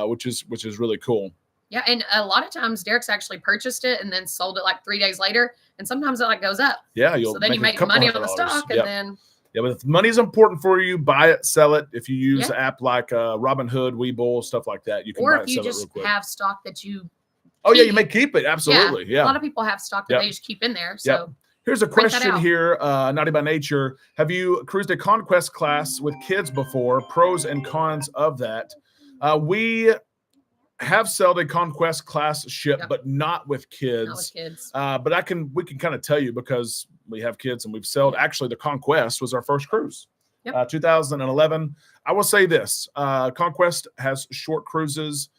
which is really cool. Yeah, and a lot of times Derek's actually purchased it and then sold it like 3 days later, and sometimes it goes up. Yeah, so then you make money on the stock, and then but if money's important for you, buy it, sell it. If you use an app like Robinhood, Webull, stuff like that, you can buy it, sell it real quick. Or if you just have stock that you you may keep it. Absolutely, yeah. A lot of people have stock that they just keep in there. So here's a question here, Naughty by Nature. Have you cruised a Conquest class with kids before? Pros and cons of that. We have sailed a Conquest class ship, but not with kids. Not with kids. But we can kind of tell you because we have kids and we've sailed. Actually, the Conquest was our first cruise. 2011. I will say this: Conquest has short cruises.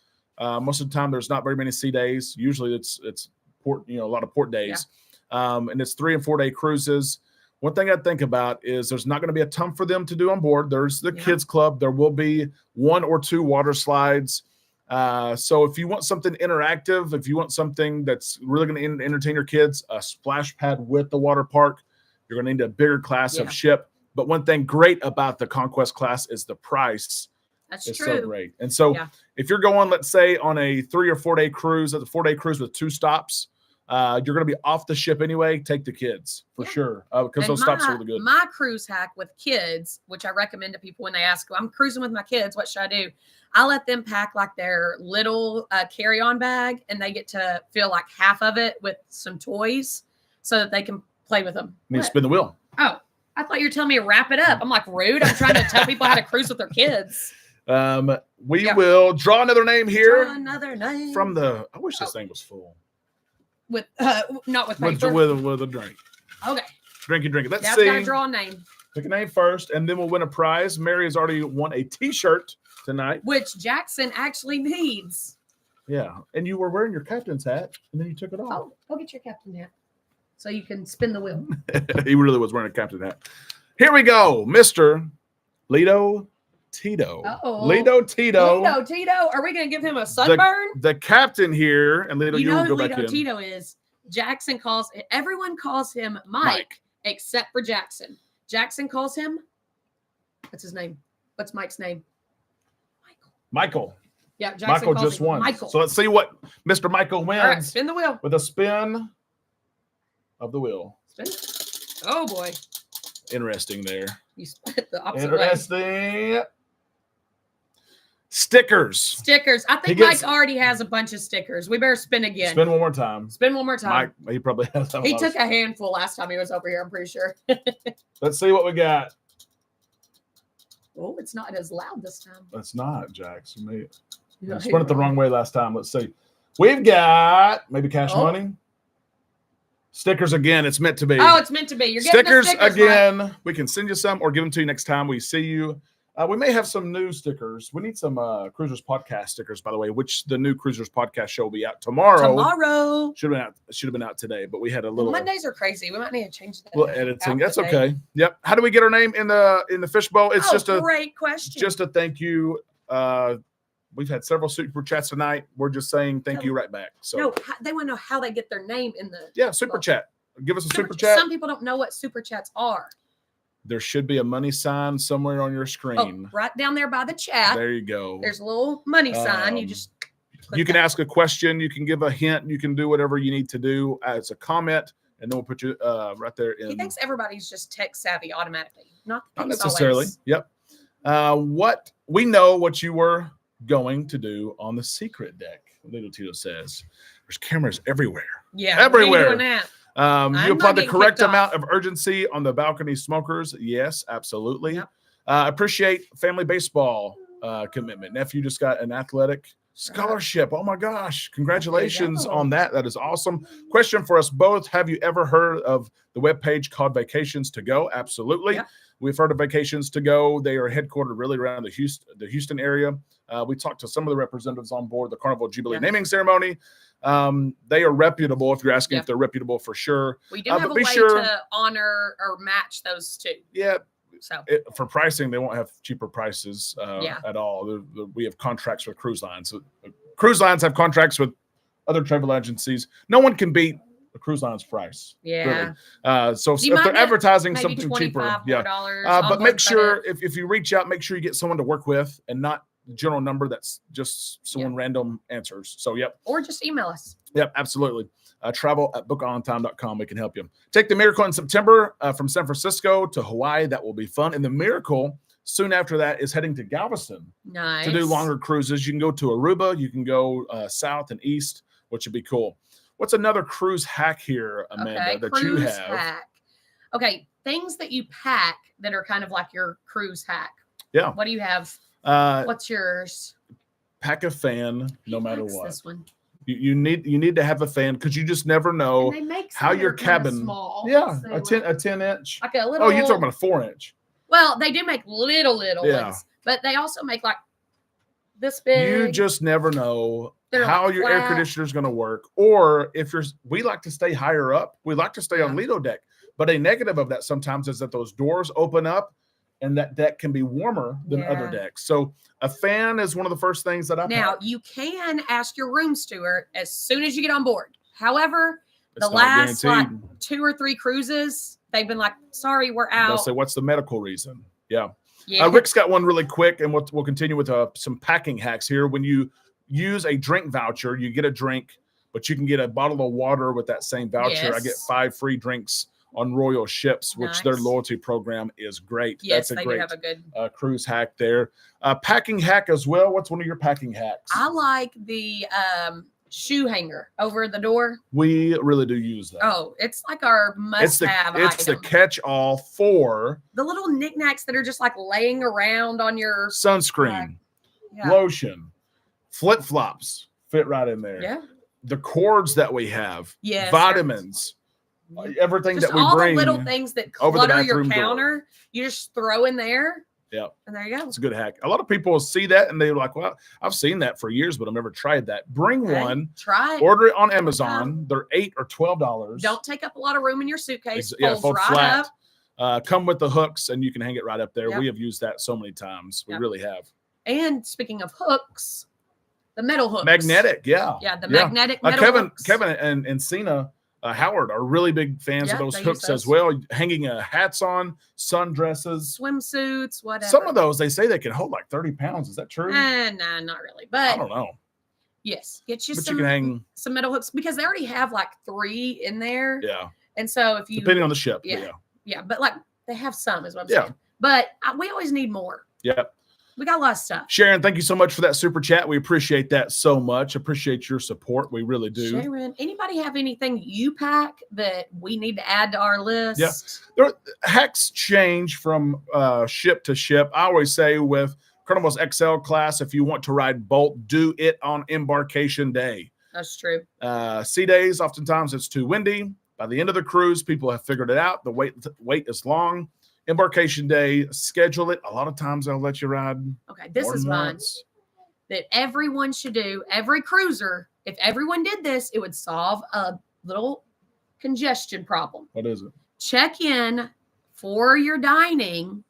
Most of the time, there's not very many sea days. Usually, it's port, a lot of port days, and it's 3 and 4 day cruises. One thing I think about is there's not going to be a ton for them to do on board. There's the kids club. There will be 1 or 2 water slides. So if you want something interactive, if you want something that's really going to entertain your kids, a splash pad with the water park, you're going to need a bigger class of ship. But one thing great about the Conquest class is the price. That's is true. So great. And so if you're going, let's say, on a 3 or 4 day cruise, at the 4-day cruise with 2 stops, you're going to be off the ship anyway. Take the kids for sure, because those stops are really good. My cruise hack with kids, which I recommend to people when they ask, I'm cruising with my kids, what should I do? I let them pack like their little carry-on bag, and they get to fill like half of it with some toys so that they can play with them. You need to spin the wheel. Oh, I thought you were telling me to wrap it up. I'm like, rude. I'm trying to tell people how to cruise with their kids. We will draw another name here. Draw another name. From the, I wish this thing was full. With not with paper. With a drink. Okay. Drink it. Let's Dad's see. gotta draw a name. Pick a name first, and then we'll win a prize. Mary has already won a T-shirt tonight, which Jackson actually needs. Yeah, and you were wearing your captain's hat, and then you took it off. Oh, go get your captain hat, so you can spin the wheel. He really was wearing a captain hat. Here we go, Mr. Lito Tito. Lito Tito. Are we going to give him a sunburn? The captain here, and Lito, you will go back in. Lito Tito is. Jackson everyone calls him Mike, except for Jackson. Jackson calls him, what's his name? What's Mike's name? Michael. Yeah, Jackson Michael calls just him won. Michael. So let's see what Mr. Michael wins. All right, spin the wheel. With a spin of the wheel. Spin. Oh, boy. Interesting there. You split the opposite way. Stickers. I think Mike already has a bunch of stickers. We better spin again. Spin one more time. Mike, he probably has some. He took a handful last time he was over here, I'm pretty sure. Let's see what we got. Oh, it's not as loud this time. It's not, Jax. I spun it the wrong way last time. Let's see. We've got maybe cash money. Stickers again. It's meant to be. Oh, it's meant to be. You're getting stickers again. Mike. We can send you some or give them to you next time we see you. We may have some new stickers. We need some Cruisers Podcast stickers, by the way, which the new Cruisers Podcast show will be out tomorrow. Should have been out today, but we had a little. Mondays are crazy. We might need to change that. Little editing. That's okay. Yep. How do we get our name in the fishbowl? It's just a great question. Just a thank you. We've had several super chats tonight. We're just saying thank you right back. So no, they want to know how they get their name in the super chat. Give us a super chat. Some people don't know what super chats are. There should be a money sign somewhere on your screen. Right down there by the chat. There you go. There's a little money sign. You can ask a question. You can give a hint. You can do whatever you need to do as a comment, and then we'll put you right there. He thinks everybody's just tech savvy automatically. Not necessarily. Always. Yep. What we know what you were going to do on the secret deck. Little Tito says there's cameras everywhere. Yeah, everywhere. Doing that. You applied the correct amount of urgency on the balcony smokers. Yes, absolutely. Yep. Appreciate family baseball commitment. Nephew just got an athletic scholarship. Oh my gosh. Congratulations on that. That is awesome. Question for us both. Have you ever heard of the webpage called Vacations to Go? Absolutely. Yep. We've heard of Vacations to Go. They are headquartered really around the Houston area. We talked to some of the representatives on board the Carnival Jubilee naming ceremony. They are reputable. If you're asking if they're reputable, for sure. We do have a way to honor or match those two. Yeah. So for pricing, they won't have cheaper prices at all. We have contracts with cruise lines. So, cruise lines have contracts with other travel agencies. No one can beat the cruise line's price. Yeah. Really. So if they're advertising something cheaper, but make sure if you reach out, make sure you get someone to work with and not the general number that's just someone random answers. So or just email us. Yep, absolutely. Travel@bookontime.com. We can help you. Take the Miracle in September from San Francisco to Hawaii. That will be fun. And the Miracle soon after that is heading to Galveston to do longer cruises. You can go to Aruba. You can go south and east, which would be cool. What's another cruise hack here, Amanda, that you have? Hack. Okay, things that you pack that are kind of like your cruise hack. Yeah. What do you have? What's yours? Pack a fan, no matter what. This one. You need to have a fan because you just never know how your cabin. Small, a 10-inch. Like a little. Oh, you're talking about a 4-inch. Well, they do make little ones, but they also make like this big. You just never know how your air conditioner is going to work, or if we like to stay higher up. We like to stay on Lido deck, but a negative of that sometimes is that those doors open up. And that deck can be warmer than other decks. So a fan is one of the first things that I pack. You can ask your room steward as soon as you get on board. However, the last like 2 or 3 cruises, they've been like, sorry, we're out. They'll say, what's the medical reason? Yeah. Rick's got one really quick, and we'll continue with some packing hacks here. When you use a drink voucher, you get a drink, but you can get a bottle of water with that same voucher. I get 5 free drinks on Royal ships, which their loyalty program is great. Yes, that's they do have a good cruise hack there. Packing hack as well. What's one of your packing hacks? I like the shoe hanger over the door. We really do use that. Oh, it's like our must-have item. It's the catch-all for the little knickknacks that are just like laying around on your sunscreen, lotion, flip-flops fit right in there. Yeah. The cords that we have, vitamins. Everything just that we bring, all the little things that clutter your counter, you just throw in there. Yeah, and there you go. It's a good hack. A lot of people see that and they're like, "Well, I've seen that for years, but I've never tried that." Bring one. Try it. Order it on Amazon. They're $8 or $12. Don't take up a lot of room in your suitcase. Fold right flat. Up. Come with the hooks, and you can hang it right up there. Yep. We have used that so many times. We really have. And speaking of hooks, the metal hooks, magnetic. The magnetic metal hooks. Kevin and Cena. Howard are really big fans of those hooks as well. Hanging hats on, sundresses, swimsuits, whatever. Some of those, they say they can hold like 30 pounds. Is that true? Nah, not really. But I don't know. Yes, get you you can hang some metal hooks because they already have like 3 in there. Yeah. And so if you depending on the ship. Yeah, but like they have some is what I'm saying. But we always need more. Yeah. We got a lot of stuff. Sharon, thank you so much for that super chat. We appreciate that so much. Appreciate your support. We really do. Sharon, anybody have anything you pack that we need to add to our list? Yeah. Hacks change from ship to ship. I always say with Carnival's XL class, if you want to ride Bolt, do it on embarkation day. That's true. Sea days, oftentimes it's too windy. By the end of the cruise, people have figured it out. The wait is long. embarkation day, schedule it. A lot of times they'll let you ride. Okay, this is one that everyone should do. Every cruiser, if everyone did this, it would solve a little congestion problem. What is it? Check in for your dining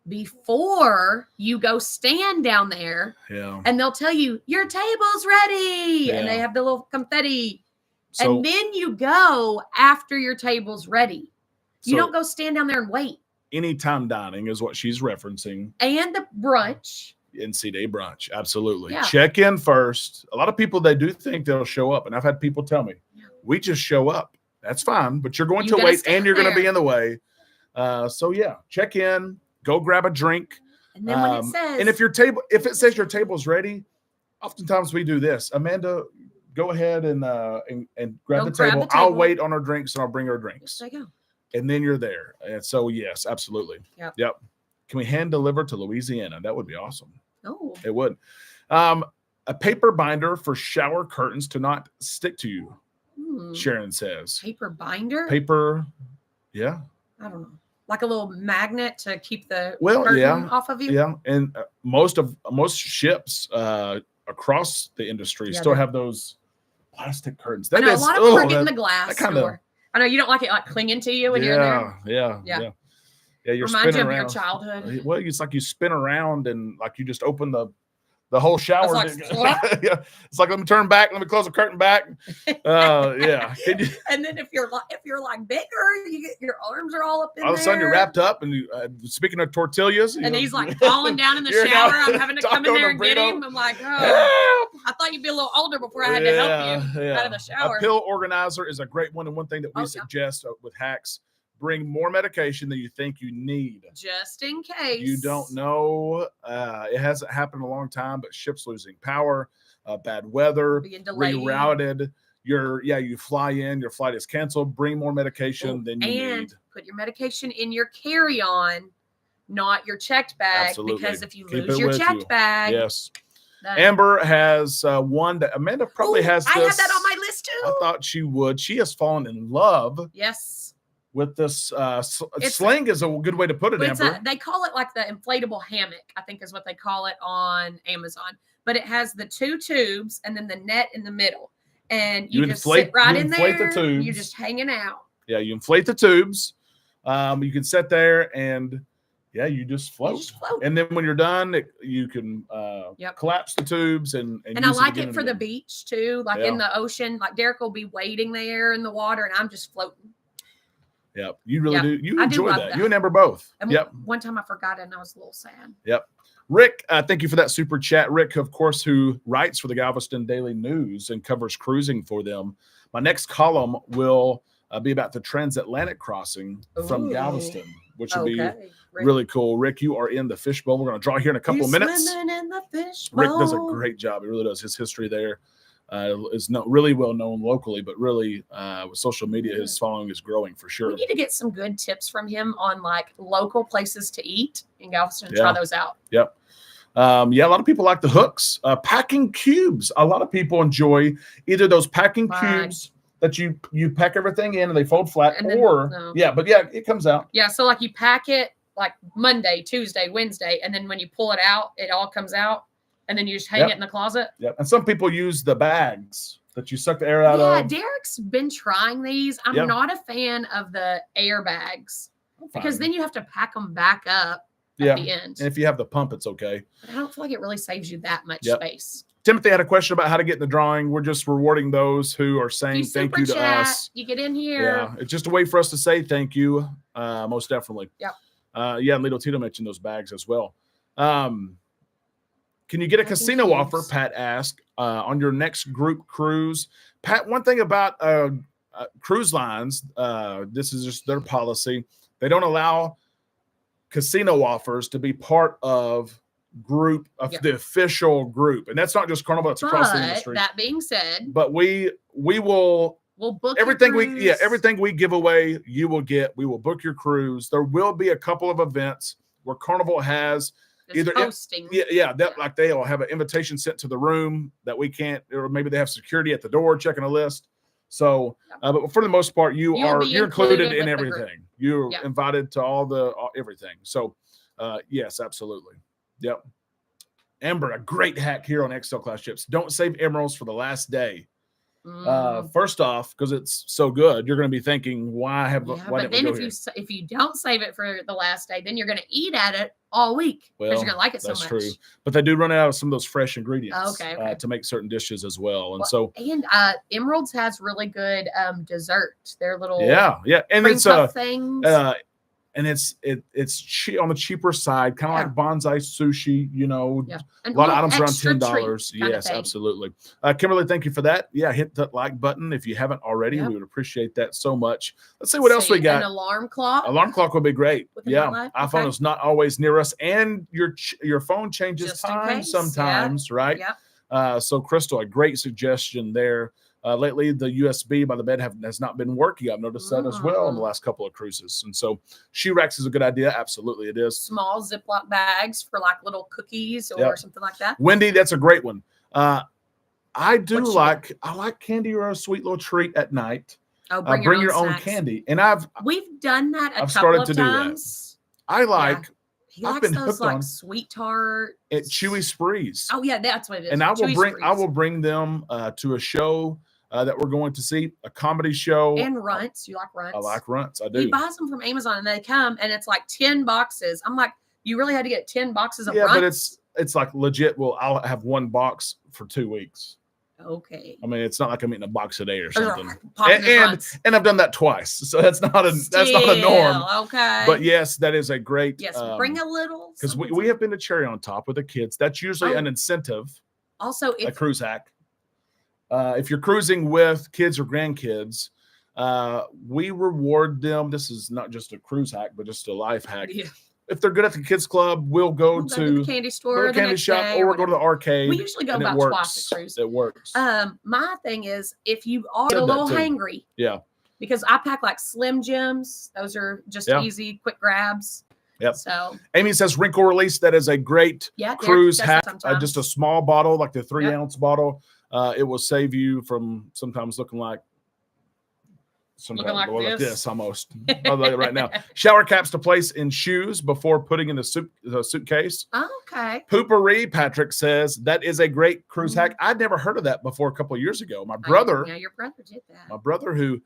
before you go stand down there. Yeah. And they'll tell you, your table's ready. Yeah. And they have the little confetti. So, and then you go after your table's ready. You don't go stand down there and wait. Anytime dining is what she's referencing. And the brunch. NC Day brunch. Absolutely. Yeah. Check in first. A lot of people, they do think they'll show up. And I've had people tell me, we just show up. That's fine. But you're going to wait and you're going to be in the way. So yeah, check in, go grab a drink. And then when it says, and if it says your table's ready, oftentimes we do this. Amanda, go ahead and grab the table. I'll wait on our drinks and I'll bring our drinks. There you go. And then you're there. And so yes, absolutely. Yep. Can we hand deliver to Louisiana? That would be awesome. Oh, it would. A paper binder for shower curtains to not stick to you. Sharon says. Paper binder? Paper. Yeah. I don't know. Like a little magnet to keep the curtain off of you? Yeah. And most ships across the industry still have those plastic curtains. That I know, a lot of them are getting the glass door. I know you don't like it like clinging to you when you're in there. Yeah. You're Reminds spinning you of around. Your childhood. Well, it's like you spin around and like you just open the whole shower. Like, yeah. It's like, let me turn back, let me close the curtain back. Yeah. And then if you're like bigger, you get your arms are all up in there. All of a sudden you're wrapped up and speaking of tortillas. And he's like falling down in the shower. I'm having to come in there and get him. I'm like, oh, I thought you'd be a little older before I had to help you out of the shower. A pill organizer is a great one. And one thing that we suggest with hacks, bring more medication than you think you need. Just in case. You don't know. It hasn't happened in a long time, but ships losing power, bad weather, rerouted. You fly in, your flight is canceled. Bring more medication than you need. And put your medication in your carry-on, not your checked bag. Absolutely. Because if you lose your checked bag. Yes. Amber has one that Amanda probably has this. I have that on my list too. I thought she would. She has fallen in love. Yes. With this sling is a good way to put it, Amber. They call it like the inflatable hammock, I think is what they call it on Amazon. But it has the 2 tubes and then the net in the middle. And you just sit right in there. The tubes. You're just hanging out. Yeah, you inflate the tubes. You can sit there and you just float. And then when you're done, you can collapse the tubes and I like it for the beach too. Like in the ocean, like Derek will be waiting there in the water and I'm just floating. Yep, you really do. You enjoy that. You and Amber both. And one time I forgot it and I was a little sad. Yep. Rick, thank you for that super chat. Rick, of course, who writes for the Galveston Daily News and covers cruising for them. My next column will be about the transatlantic crossing from Galveston, which would be really cool. Rick, you are in the fishbowl. We're going to draw here in a couple of minutes. Swimming in the fishbowl. Rick does a great job. He really does. His history there is really well known locally, but really with social media, his following is growing for sure. We need to get some good tips from him on like local places to eat in Galveston and try those out. Yep. A lot of people like the hooks. Packing cubes. A lot of people enjoy either those packing cubes that you pack everything in and they fold flat, it comes out. Yeah, so like you pack it like Monday, Tuesday, Wednesday, and then when you pull it out, it all comes out. And then you just hang it in the closet? Yep. And some people use the bags that you suck the air out of. Yeah, Derek's been trying these. I'm not a fan of the air bags because then you have to pack them back up at the end. And if you have the pump, it's okay. But I don't feel like it really saves you that much space. Timothy had a question about how to get in the drawing. We're just rewarding those who are saying thank you to us. You get in here. Yeah, it's just a way for us to say thank you, most definitely. Yep. And Lito Tito mentioned those bags as well. Can you get a casino offer, Pat asked, on your next group cruise? Pat, one thing about cruise lines, this is just their policy. They don't allow casino offers to be part of the official group. And that's not just Carnival, it's across the industry. That being said. But we will book everything everything we give away, you will get. We will book your cruise. There will be a couple of events where Carnival has either hosting. Like they'll have an invitation sent to the room that we can't, or maybe they have security at the door checking a list. So, but for the most part, you're included in everything. You're invited to all everything. So, yes, absolutely. Yep. Amber, a great hack here on XL Class chips. Don't save emeralds for the last day. First off, because it's so good, you're going to be thinking, why but then if you don't save it for the last day, then you're going to eat at it all week because you're going to like it so much. That's true. But they do run out of some of those fresh ingredients to make certain dishes as well. And Emeralds has really good dessert. Their little and it's things. And it's on the cheaper side, kind of like bonsai sushi, a lot of items around $10. Yes, absolutely. Kimberly, thank you for that. Yeah, hit that like button if you haven't already. We would appreciate that so much. Let's see what else we got. An alarm clock. Alarm clock would be great. Yeah, iPhone is not always near us, and your phone changes time sometimes, right? Yeah. So Crystal, a great suggestion there. Lately, the USB by the bed has not been working. I've noticed that as well in the last couple of cruises. And so shoe racks is a good idea. Absolutely, it is. Small Ziploc bags for like little cookies or something like that. Wendy, that's a great one. I like candy or a sweet little treat at night. Oh, bring your own candy. And we've done that I've started to times. Do that. I like. He likes those like sweet tart at Chewy Sprees. Oh yeah, that's what it is. And I will bring them to a show that we're going to see, a comedy show. And runts. You like runts? I like runts. I do. He buys them from Amazon and they come and it's like 10 boxes. I'm like, you really had to get 10 boxes of runts? Yeah, but it's like legit. Well, I'll have one box for 2 weeks. Okay. I mean, it's not like I'm eating a box a day or something. And I've done that twice, so that's not a norm. Okay. But yes, that is a great. Yes, bring a little. Because we have been to Cherry on Top with the kids. That's usually an incentive. Also, a cruise hack. If you're cruising with kids or grandkids, we reward them. This is not just a cruise hack, but just a life hack. Yeah. If they're good at the kids club, we'll go to the candy store, the candy shop, or we'll go to the arcade. We usually go about twice a cruise. It works. My thing is, if you are a little hangry, because I pack like Slim Jims. Those are just easy, quick grabs. Yep. So Amy says wrinkle release. That is a great cruise hack. Just a small bottle, like the 3-ounce bottle. It will save you from sometimes looking like this almost right now. Shower caps to place in shoes before putting in the suitcase. Okay. Poopery, Patrick says that is a great cruise hack. I'd never heard of that before a couple of years ago. My brother, your brother did that. My brother who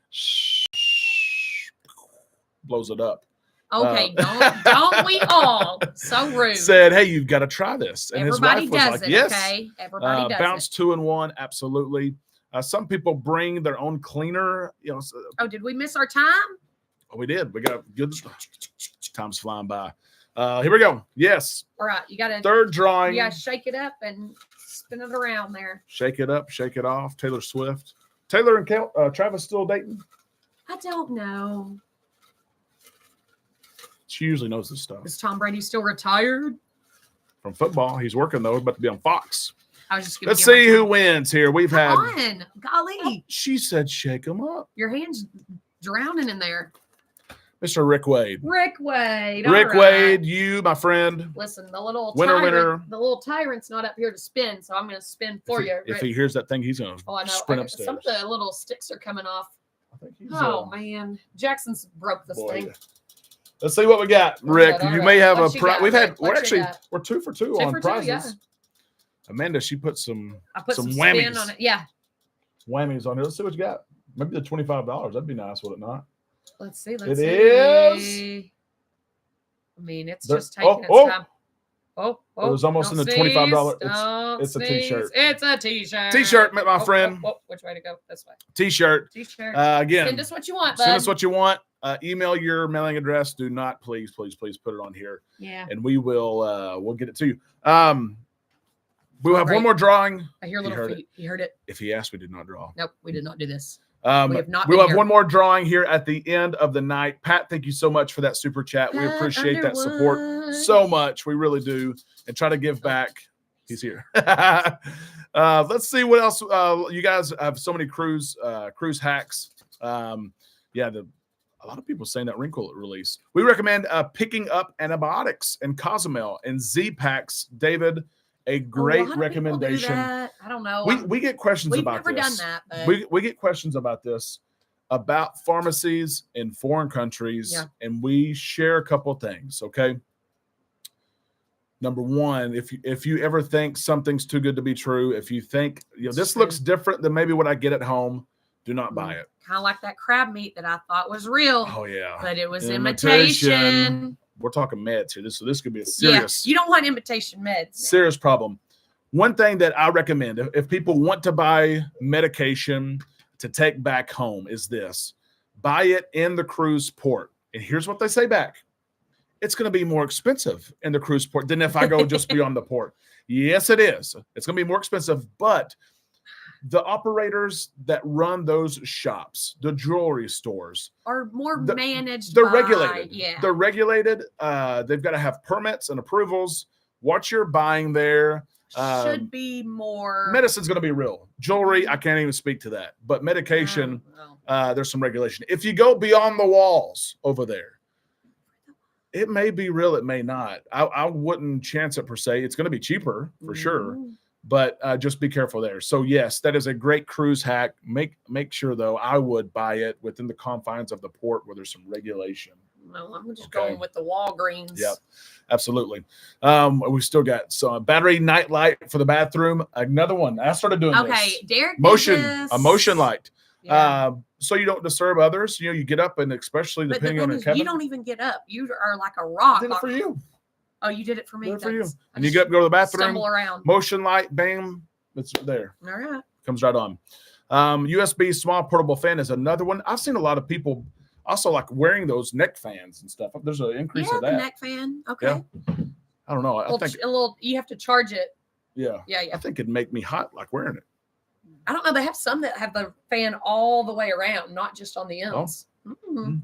blows it up. Okay, don't we all? So rude. Said, hey, you've got to try this. And everybody his wife was like, yes. Okay? Everybody does bounce 2-in-1, absolutely. Some people bring their own cleaner. Did we miss our time? Oh, we did. We got good. Time's flying by. Here we go. Yes. All right. You got to. Third drawing. You got to shake it up and spin it around there. Shake it up. Shake it off. Taylor Swift. Taylor and Travis still dating? I don't know. She usually knows this stuff. Is Tom Brady still retired? From football. He's working, though. About to be on Fox. Let's see who wins here. We've had. Golly. Oh, she said, shake them up. Your hand's drowning in there. Mr. Rick Wade. Rick Wade, you, my friend. Listen, the little winner. The little tyrant's not up here to spin, so I'm going to spin for you. If he hears that thing, he's going to sprint upstairs. Some of the little sticks are coming off. I think he's, man. Jackson's broke this thing. Let's see what we got, Rick. You may have a prize. We're 2 for 2 on prizes. 2, yeah. Amanda, she put some whammies on it. Yeah. Whammies on it. Let's see what you got. Maybe the $25. That'd be nice, would it not? Let's see. It is. I mean, it's just taking its time. It was almost in the $25. It's a t-shirt. It's a t-shirt. T-shirt, my friend. Which way to go? This way. T-shirt. Again. Send us what you want, bud. Send us what you want. Email your mailing address. Do not, please put it on here. Yeah. And we will we'll get it to you. We'll have one more drawing. I hear little feet. He heard it. If he asked, we did not draw. Nope, we did not do this. We'll have one more drawing here at the end of the night. Pat, thank you so much for that super chat. We appreciate that support so much. We really do. And try to give back. He's here. Let's see what else. You guys have so many cruise hacks. A lot of people saying that wrinkle release. We recommend picking up antibiotics and Cozumel and Z-Packs. David a great recommendation. I don't know. We get questions about this. We've never done that. But... We get questions about this, about pharmacies in foreign countries, and we share a couple of things, okay? Number one, if you ever think something's too good to be true, if you think this looks different than maybe what I get at home, do not buy it. Kind of like that crab meat that I thought was real. Oh yeah, but it was imitation. We're talking meds here. So this could be a serious. Yeah, you don't want imitation meds. Serious problem. One thing that I recommend if people want to buy medication to take back home is this: buy it in the cruise port. And here's what they say back. It's going to be more expensive in the cruise port than if I go just beyond the port. Yes, it is. It's going to be more expensive, but the operators that run those shops, the jewelry stores, are more managed. They're regulated. Yeah. They're regulated. They've got to have permits and approvals. What you're buying there should be more. Medicine's going to be real. Jewelry, I can't even speak to that. But medication, there's some regulation. If you go beyond the walls over there, it may be real, it may not. I wouldn't chance it per se. It's going to be cheaper for sure, but just be careful there. So yes, that is a great cruise hack. Make sure though, I would buy it within the confines of the port where there's some regulation. No, I'm just going with the Walgreens. Yep, absolutely. We still got some battery night light for the bathroom. Another one. I started doing this. Okay, Derek. A motion light. Yeah. So you don't disturb others. You get up, and especially depending on your cabin. You don't even get up. You are like a rock. I did it for you. Oh, you did it for me. Did it for you. And you get up, go to the bathroom. Stumble around. Motion light, bam, it's there. All right. Comes right on. USB small portable fan is another one. I've seen a lot of people also like wearing those neck fans and stuff. There's an increase of that. The neck fan. Okay. Yeah. I don't know. I think a little. You have to charge it. Yeah. Yeah. I think it'd make me hot like wearing it. I don't know. They have some that have the fan all the way around, not just on the ends. Oh.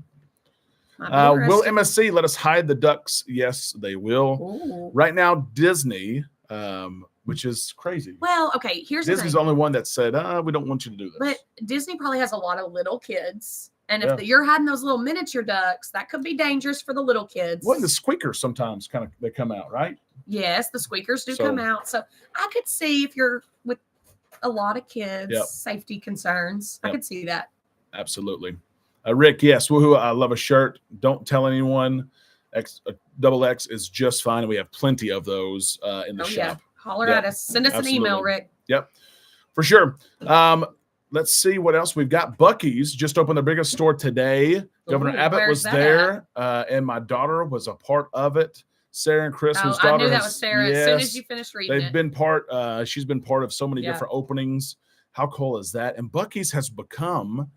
Will MSC let us hide the ducks? Yes, they will. Ooh. Right now, Disney, which is crazy. Well, okay, here's Disney's the only one that said, we don't want you to do this. But Disney probably has a lot of little kids. And if you're hiding those little miniature ducks, that could be dangerous for the little kids. Well, the squeakers sometimes they come out, right? Yes, the squeakers do come out. So I could see if you're with a lot of kids, safety concerns. I could see that. Absolutely. Rick, yes, woohoo! I love a shirt. Don't tell anyone. Double X is just fine. We have plenty of those in the shop. Yeah. Holler at us. Send us an email, Rick. Yep, for sure. Let's see what else we've got. Bucky's just opened their biggest store today. Governor Abbott was there, and my daughter was a part of it. Sarah and Chris, whose daughter. I knew that was Sarah as soon as you finished reading They've been part. She's been part of so many different openings. How cool is that? And Bucky's has become,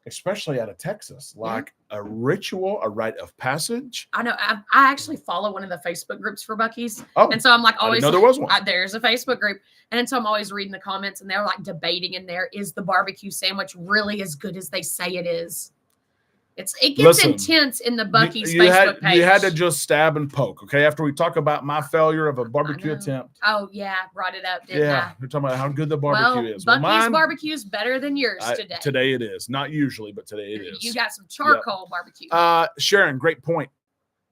especially out of Texas, like a ritual, a rite of passage. I know. I actually follow one of the Facebook groups for Bucky's. Oh, and so I'm like always. I didn't know there was one. There's a Facebook group. And so I'm always reading the comments and they're like debating in there, is the barbecue sandwich really as good as they say it is? It gets intense in the Bucky's Facebook page. You had to just stab and poke, okay? After we talk about my failure of a barbecue attempt. Oh, yeah. Brought it up, didn't I? We're talking about how good the barbecue is. Bucky's barbecue is better than yours today. Today it is. Not usually, but today it is. You got some charcoal barbecue. Sharon, great point.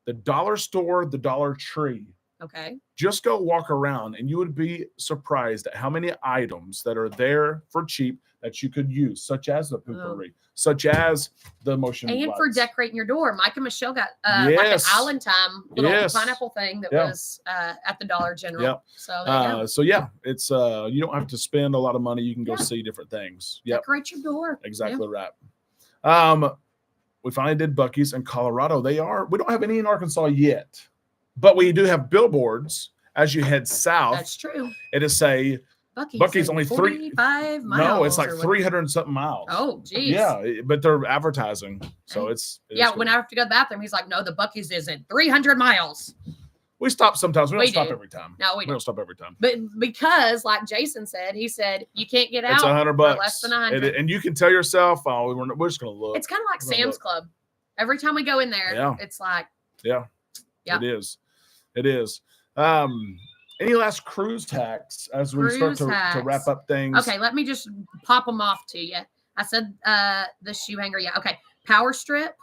The dollar store, the Dollar Tree. Okay. Just go walk around and you would be surprised at how many items that are there for cheap that you could use, such as the poopery, such as the motion and lights. For decorating your door. Mike and Michelle got like an Island Time little pineapple thing that was at the Dollar General. Yep. So it's you don't have to spend a lot of money. You can go see different things. Yep. Decorate your door. Exactly right. We finally did Bucky's in Colorado. We don't have any in Arkansas yet, but we do have billboards as you head south. That's true. It is Bucky's only 45 miles. No, it's like 300 and something miles. Oh, geez. Yeah, but they're advertising, so it's when I have to go to the bathroom, he's like, "No, the Bucky's is in 300 miles." We stop sometimes. We don't stop every time. No, we don't stop every time. But because, like Jason said, he said you can't get out. It's $100 for less than 100, and you can tell yourself, "Oh, we're just going to look." It's kind of like Sam's Club. Every time we go in there, it's like, it is. It is. Any last cruise hacks as we start to wrap up things? Okay, let me just pop them off to you. I said the shoe hanger. Yeah. Okay. Power strip,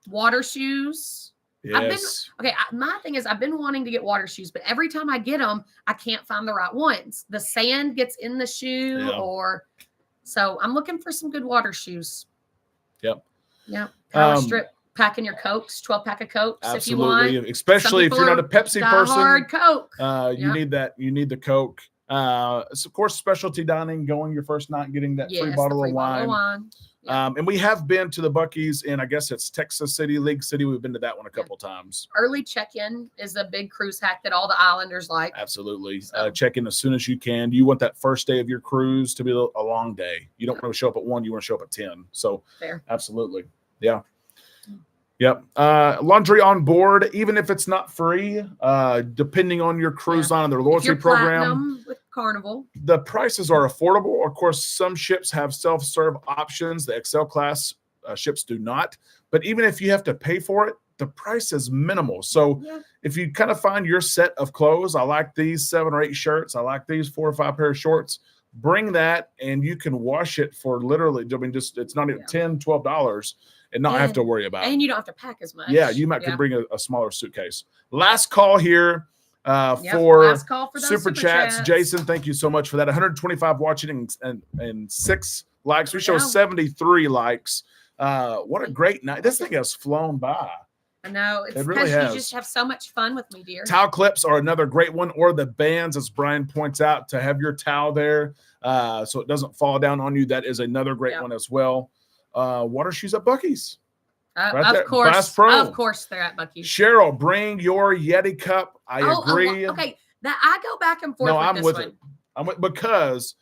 water shoes, Yes. My thing is I've been wanting to get water shoes, but every time I get them, I can't find the right ones. The sand gets in the shoe so I'm looking for some good water shoes. Yep. Power strip, packing your Cokes, 12-pack of Cokes absolutely. if you want. Especially if you're not a Pepsi person. Hard Coke. You need that. You need the Coke. It's of course specialty dining, going your first night, getting that free bottle of wine. And we have been to the Bucky's in, I guess it's Texas City, League City. We've been to that one a couple times. Early check-in is a big cruise hack that all the islanders like. Absolutely. Check in as soon as you can. You want that first day of your cruise to be a long day. You don't want to show up at 1, you want to show up at 10. So fair. Absolutely. Yeah. Yep. Laundry on board, even if it's not free, depending on your cruise line and their loyalty program. With Carnival, the prices are affordable. Of course, some ships have self-serve options. The XL class ships do not. But even if you have to pay for it, the price is minimal. So if you kind of find your set of clothes, I like these 7 or 8 shirts, I like these 4 or 5 pair of shorts, bring that and you can wash it for literally, I mean, just it's not even $10, $12 and not have to worry about it. And you don't have to pack as much. Yeah, you might could bring a smaller suitcase. Last call here. For super chats. Jason, thank you so much for that. 125 watching and 6 likes. We show 73 likes. What a great night. This thing has flown by. I know. It's it really because has. You just have so much fun with me, dear. Towel clips are another great one, or the bands, as Brian points out, to have your towel there so it doesn't fall down on you. That is another great one as well. Water shoes at Bucky's. Of course, they're at Bucky. Cheryl, bring your Yeti cup. I agree. Okay, that I go back and forth. I'm with it. I'm with because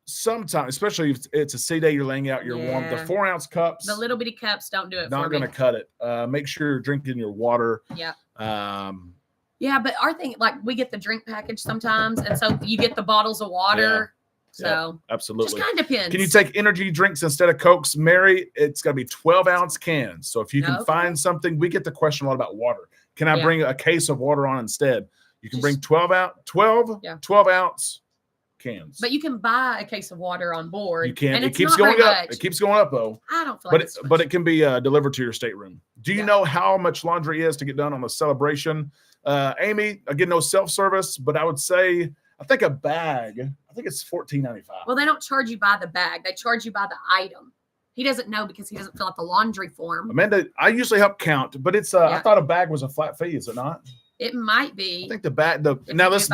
sometimes, especially if it's a sea day, you're laying out your warm. The 4-ounce cups, the little bitty cups, don't do it. Not going to cut it. Make sure you're drinking your water. Yeah. But our thing, like we get the drink package sometimes, and so you get the bottles of water. So absolutely, just kind of depends. Can you take energy drinks instead of Cokes, Mary? It's got to be 12-ounce cans. So if you can find something, we get the question a lot about water. Can I bring a case of water on instead? You can bring 12-ounce cans. But you can buy a case of water on board. You can. And it keeps going up. It keeps going up though. I don't feel like but it can be delivered to your stateroom. Do you know how much laundry is to get done on the Celebration? Amy, again, no self-service, but I would say I think a bag. I think it's $14.95. Well, they don't charge you by the bag. They charge you by the item. He doesn't know because he doesn't fill out the laundry form. Amanda, I usually help count, but it's I thought a bag was a flat fee. Is it not? It might be. I think the bag. The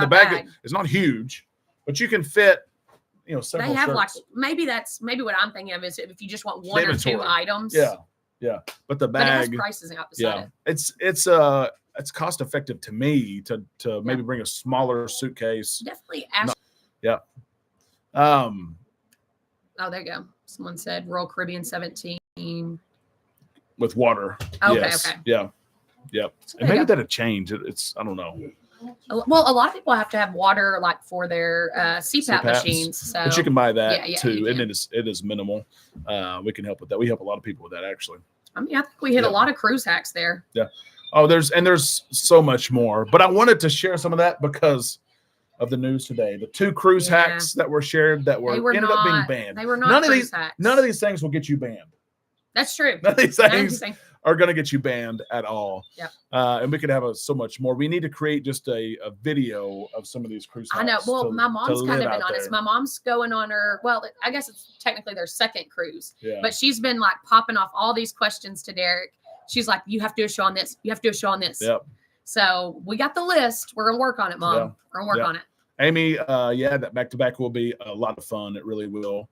bag is not huge, but you can fit. Several. They have shirts. maybe what I'm thinking of is if you just want 1 or 2 items. Yeah. But the bag. But it has prices out beside it. It's cost effective to me to maybe bring a smaller suitcase. Definitely. Yeah. Oh, there you go. Someone said Royal Caribbean 17 with water. Okay. Yes. Okay. Yeah. Yep. So and maybe that'll change. It's I don't know. Well, a lot of people have to have water like for their CPAP machines. So. But you can buy that too, and it is minimal. We can help with that. We help a lot of people with that actually. I mean, I think we hit a lot of cruise hacks there. Yeah. Oh, there's so much more, but I wanted to share some of that because of the news today. The 2 cruise hacks that were shared that ended up being banned. They were not cruise hacks. None of these things will get you banned. That's true. None of these things are going to get you banned at all. Yeah. And we could have so much more. We need to create just a video of some of these cruise hacks. I know. Well, my mom's kind of been on it. My mom's going on her, I guess it's technically their 2nd cruise. Yeah. But she's been like popping off all these questions to Derek. She's like, you have to do a show on this. You have to do a show on this. Yep. So we got the list. We're going to work on it, Mom. We're going to work on it. Amy, that back-to-back will be a lot of fun. It really will.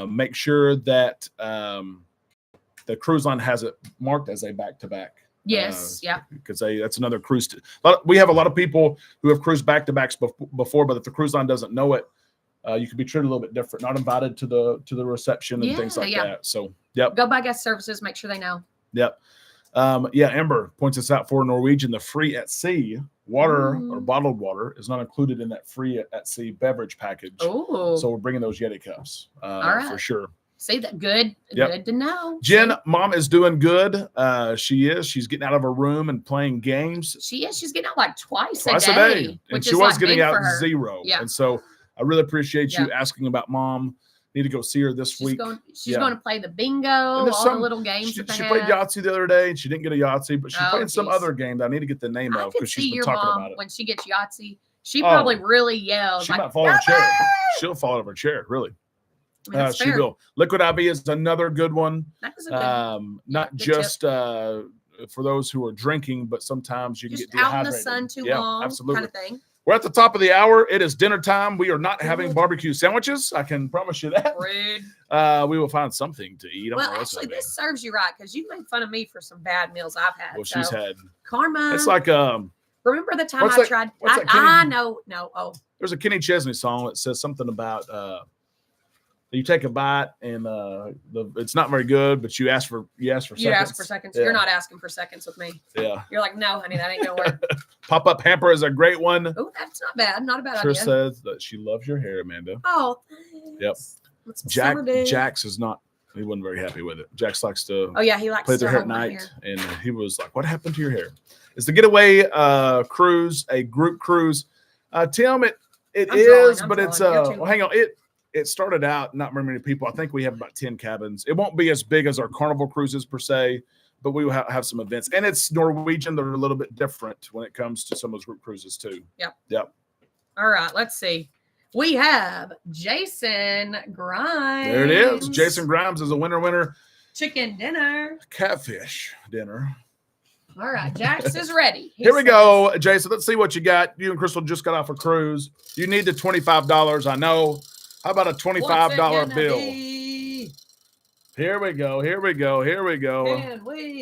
Make sure that the cruise line has it marked as a back-to-back. Yes, because that's another cruise. We have a lot of people who have cruised back-to-backs before, but if the cruise line doesn't know it, you could be treated a little bit different, not invited to the reception and things like that. So, go by guest services, make sure they know. Yep. Amber points us out for Norwegian, the free at sea water or bottled water is not included in that free at sea beverage package. Oh, so we're bringing those Yeti cups for sure. See that? Good to know. Jen, Mom is doing good. She's getting out of her room and playing games. She is. She's getting out like twice a day. And she was getting out 0. Yeah. And so I really appreciate you asking about Mom. Need to go see her this week. She's going to play the bingo, all the little games that they She have. played Yahtzee the other day, and she didn't get a Yahtzee, but she played some geez. other game that I need to get the name of because she's been talking about it. When she gets Yahtzee, she probably really yells. She might fall out of her chair. She'll fall out of her chair, really. She will. Liquid IV is another good one. That is a good one. Not just for those who are drinking, but sometimes you can get dehydrated. Out in the sun too long, absolutely. kind of thing. We're at the top of the hour. It is dinner time. We are not having barbecue sandwiches. I can promise you that. Rude. We will find something to eat. Well, actually, this serves you right because you made fun of me for some bad meals I've had. Well, she's had karma. It's like remember the time I tried? I know. Oh, there's a Kenny Chesney song that says something about you take a bite and it's not very good, but you ask for seconds. You ask for seconds. Yeah. You're not asking for seconds with me. Yeah. You're like, no, honey, that ain't gonna work. Pop-up hamper is a great one. Oh, that's not bad. Not a bad idea. idea. Says that she loves your hair, Amanda. Oh, thanks. Yep. Jax is not. He wasn't very happy with it. Jax likes to. Oh yeah, he likes play to their hair at night, and he was like, "What happened to your hair?" It's the getaway cruise, a group cruise. Tim, it is, but it's well, hang on. It started out not very many people. I think we have about 10 cabins. It won't be as big as our Carnival cruises per se, but we will have some events. And it's Norwegian. They're a little bit different when it comes to some of those group cruises too. Yep. All right, let's see. We have Jason Grimes. There it is. Jason Grimes is a winner. Chicken dinner. Catfish dinner. All right, Jax is ready. Here we go, Jason. Let's see what you got. You and Crystal just got off a cruise. You need the $25, I know. How about a $25 bill? Here we go.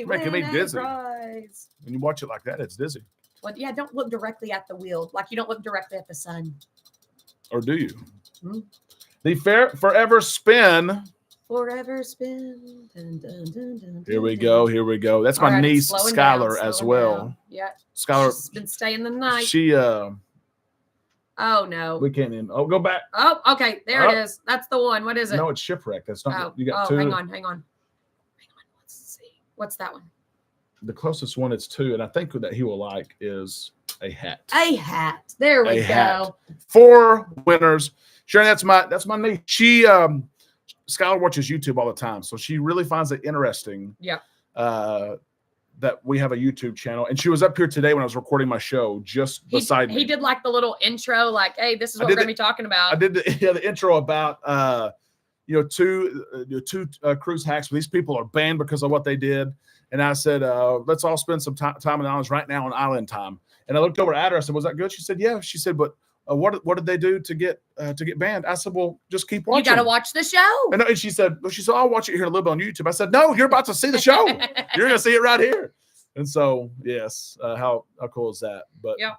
Making me dizzy. When you watch it like that, it's dizzy. Well, yeah, don't look directly at the wheel. Like you don't look directly at the sun. Or do you? Hmm? The Forever Spin. Forever Spin. Dun, dun, dun, dun, here we go. That's my niece, Skylar, as well. Down. Yeah. Skylar. She's been staying the night. She, oh, no. We can't even. Oh, go back. Oh, okay. There it is. That's the one. What is it? No, it's Shipwreck. That's not. You got two. Hang on. Let's see. What's that one? The closest one is 2, and I think that he will like is a hat. A hat. There we go. 4 winners. Sharon, that's my niece. She Skylar watches YouTube all the time, so she really finds it interesting. Yeah. That we have a YouTube channel, and she was up here today when I was recording my show, just beside me. He did like the little intro, like, "Hey, this is what we're going to be talking about." I did the intro about two cruise hacks. These people are banned because of what they did, and I said, let's all spend some time in the islands right now on island time. And I looked over at her. I said, "Was that good?" She said, "Yeah." She said, "But what did they do to get banned?" I said, "Well, just keep watching. You got to watch the show." And she said, "I'll watch it here a little bit on YouTube." I said, "No, you're about to see the show. You're going to see it right here." And so, yes, how cool is that? But yeah,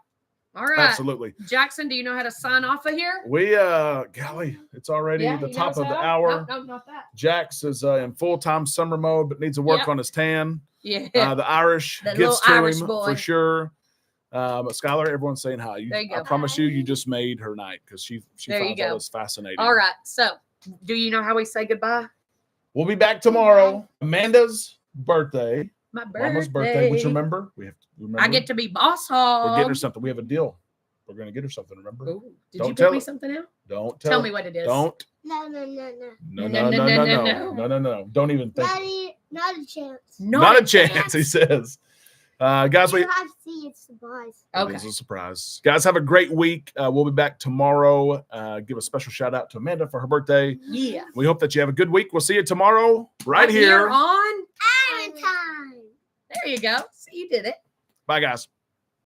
all right, absolutely. Jackson, do you know how to sign off of here? We golly, it's already the top of the hour. No, not that. Jax is in full-time summer mode, but needs to work on his tan. Yeah, the Irish gets to him for sure. But Skylar, everyone's saying hi. There you go. I promise you just made her night because she finds all this fascinating. All right, so do you know how we say goodbye? We'll be back tomorrow. Amanda's birthday. My birthday. Mama's birthday. Which remember? We have to remember. I get to be boss hog. We're getting her something. We have a deal. We're going to get her something, remember? Ooh, did you pick me something out? Don't tell me what it is. Don't. No. No. Don't even think. Not a chance. Not a chance, he says. Guys, you have to see it's a surprise. Okay. It's a surprise. Guys, have a great week. We'll be back tomorrow. Give a special shout out to Amanda for her birthday. Yeah. We hope that you have a good week. We'll see you tomorrow right here on Island Time. There you go. See, you did it. Bye, guys.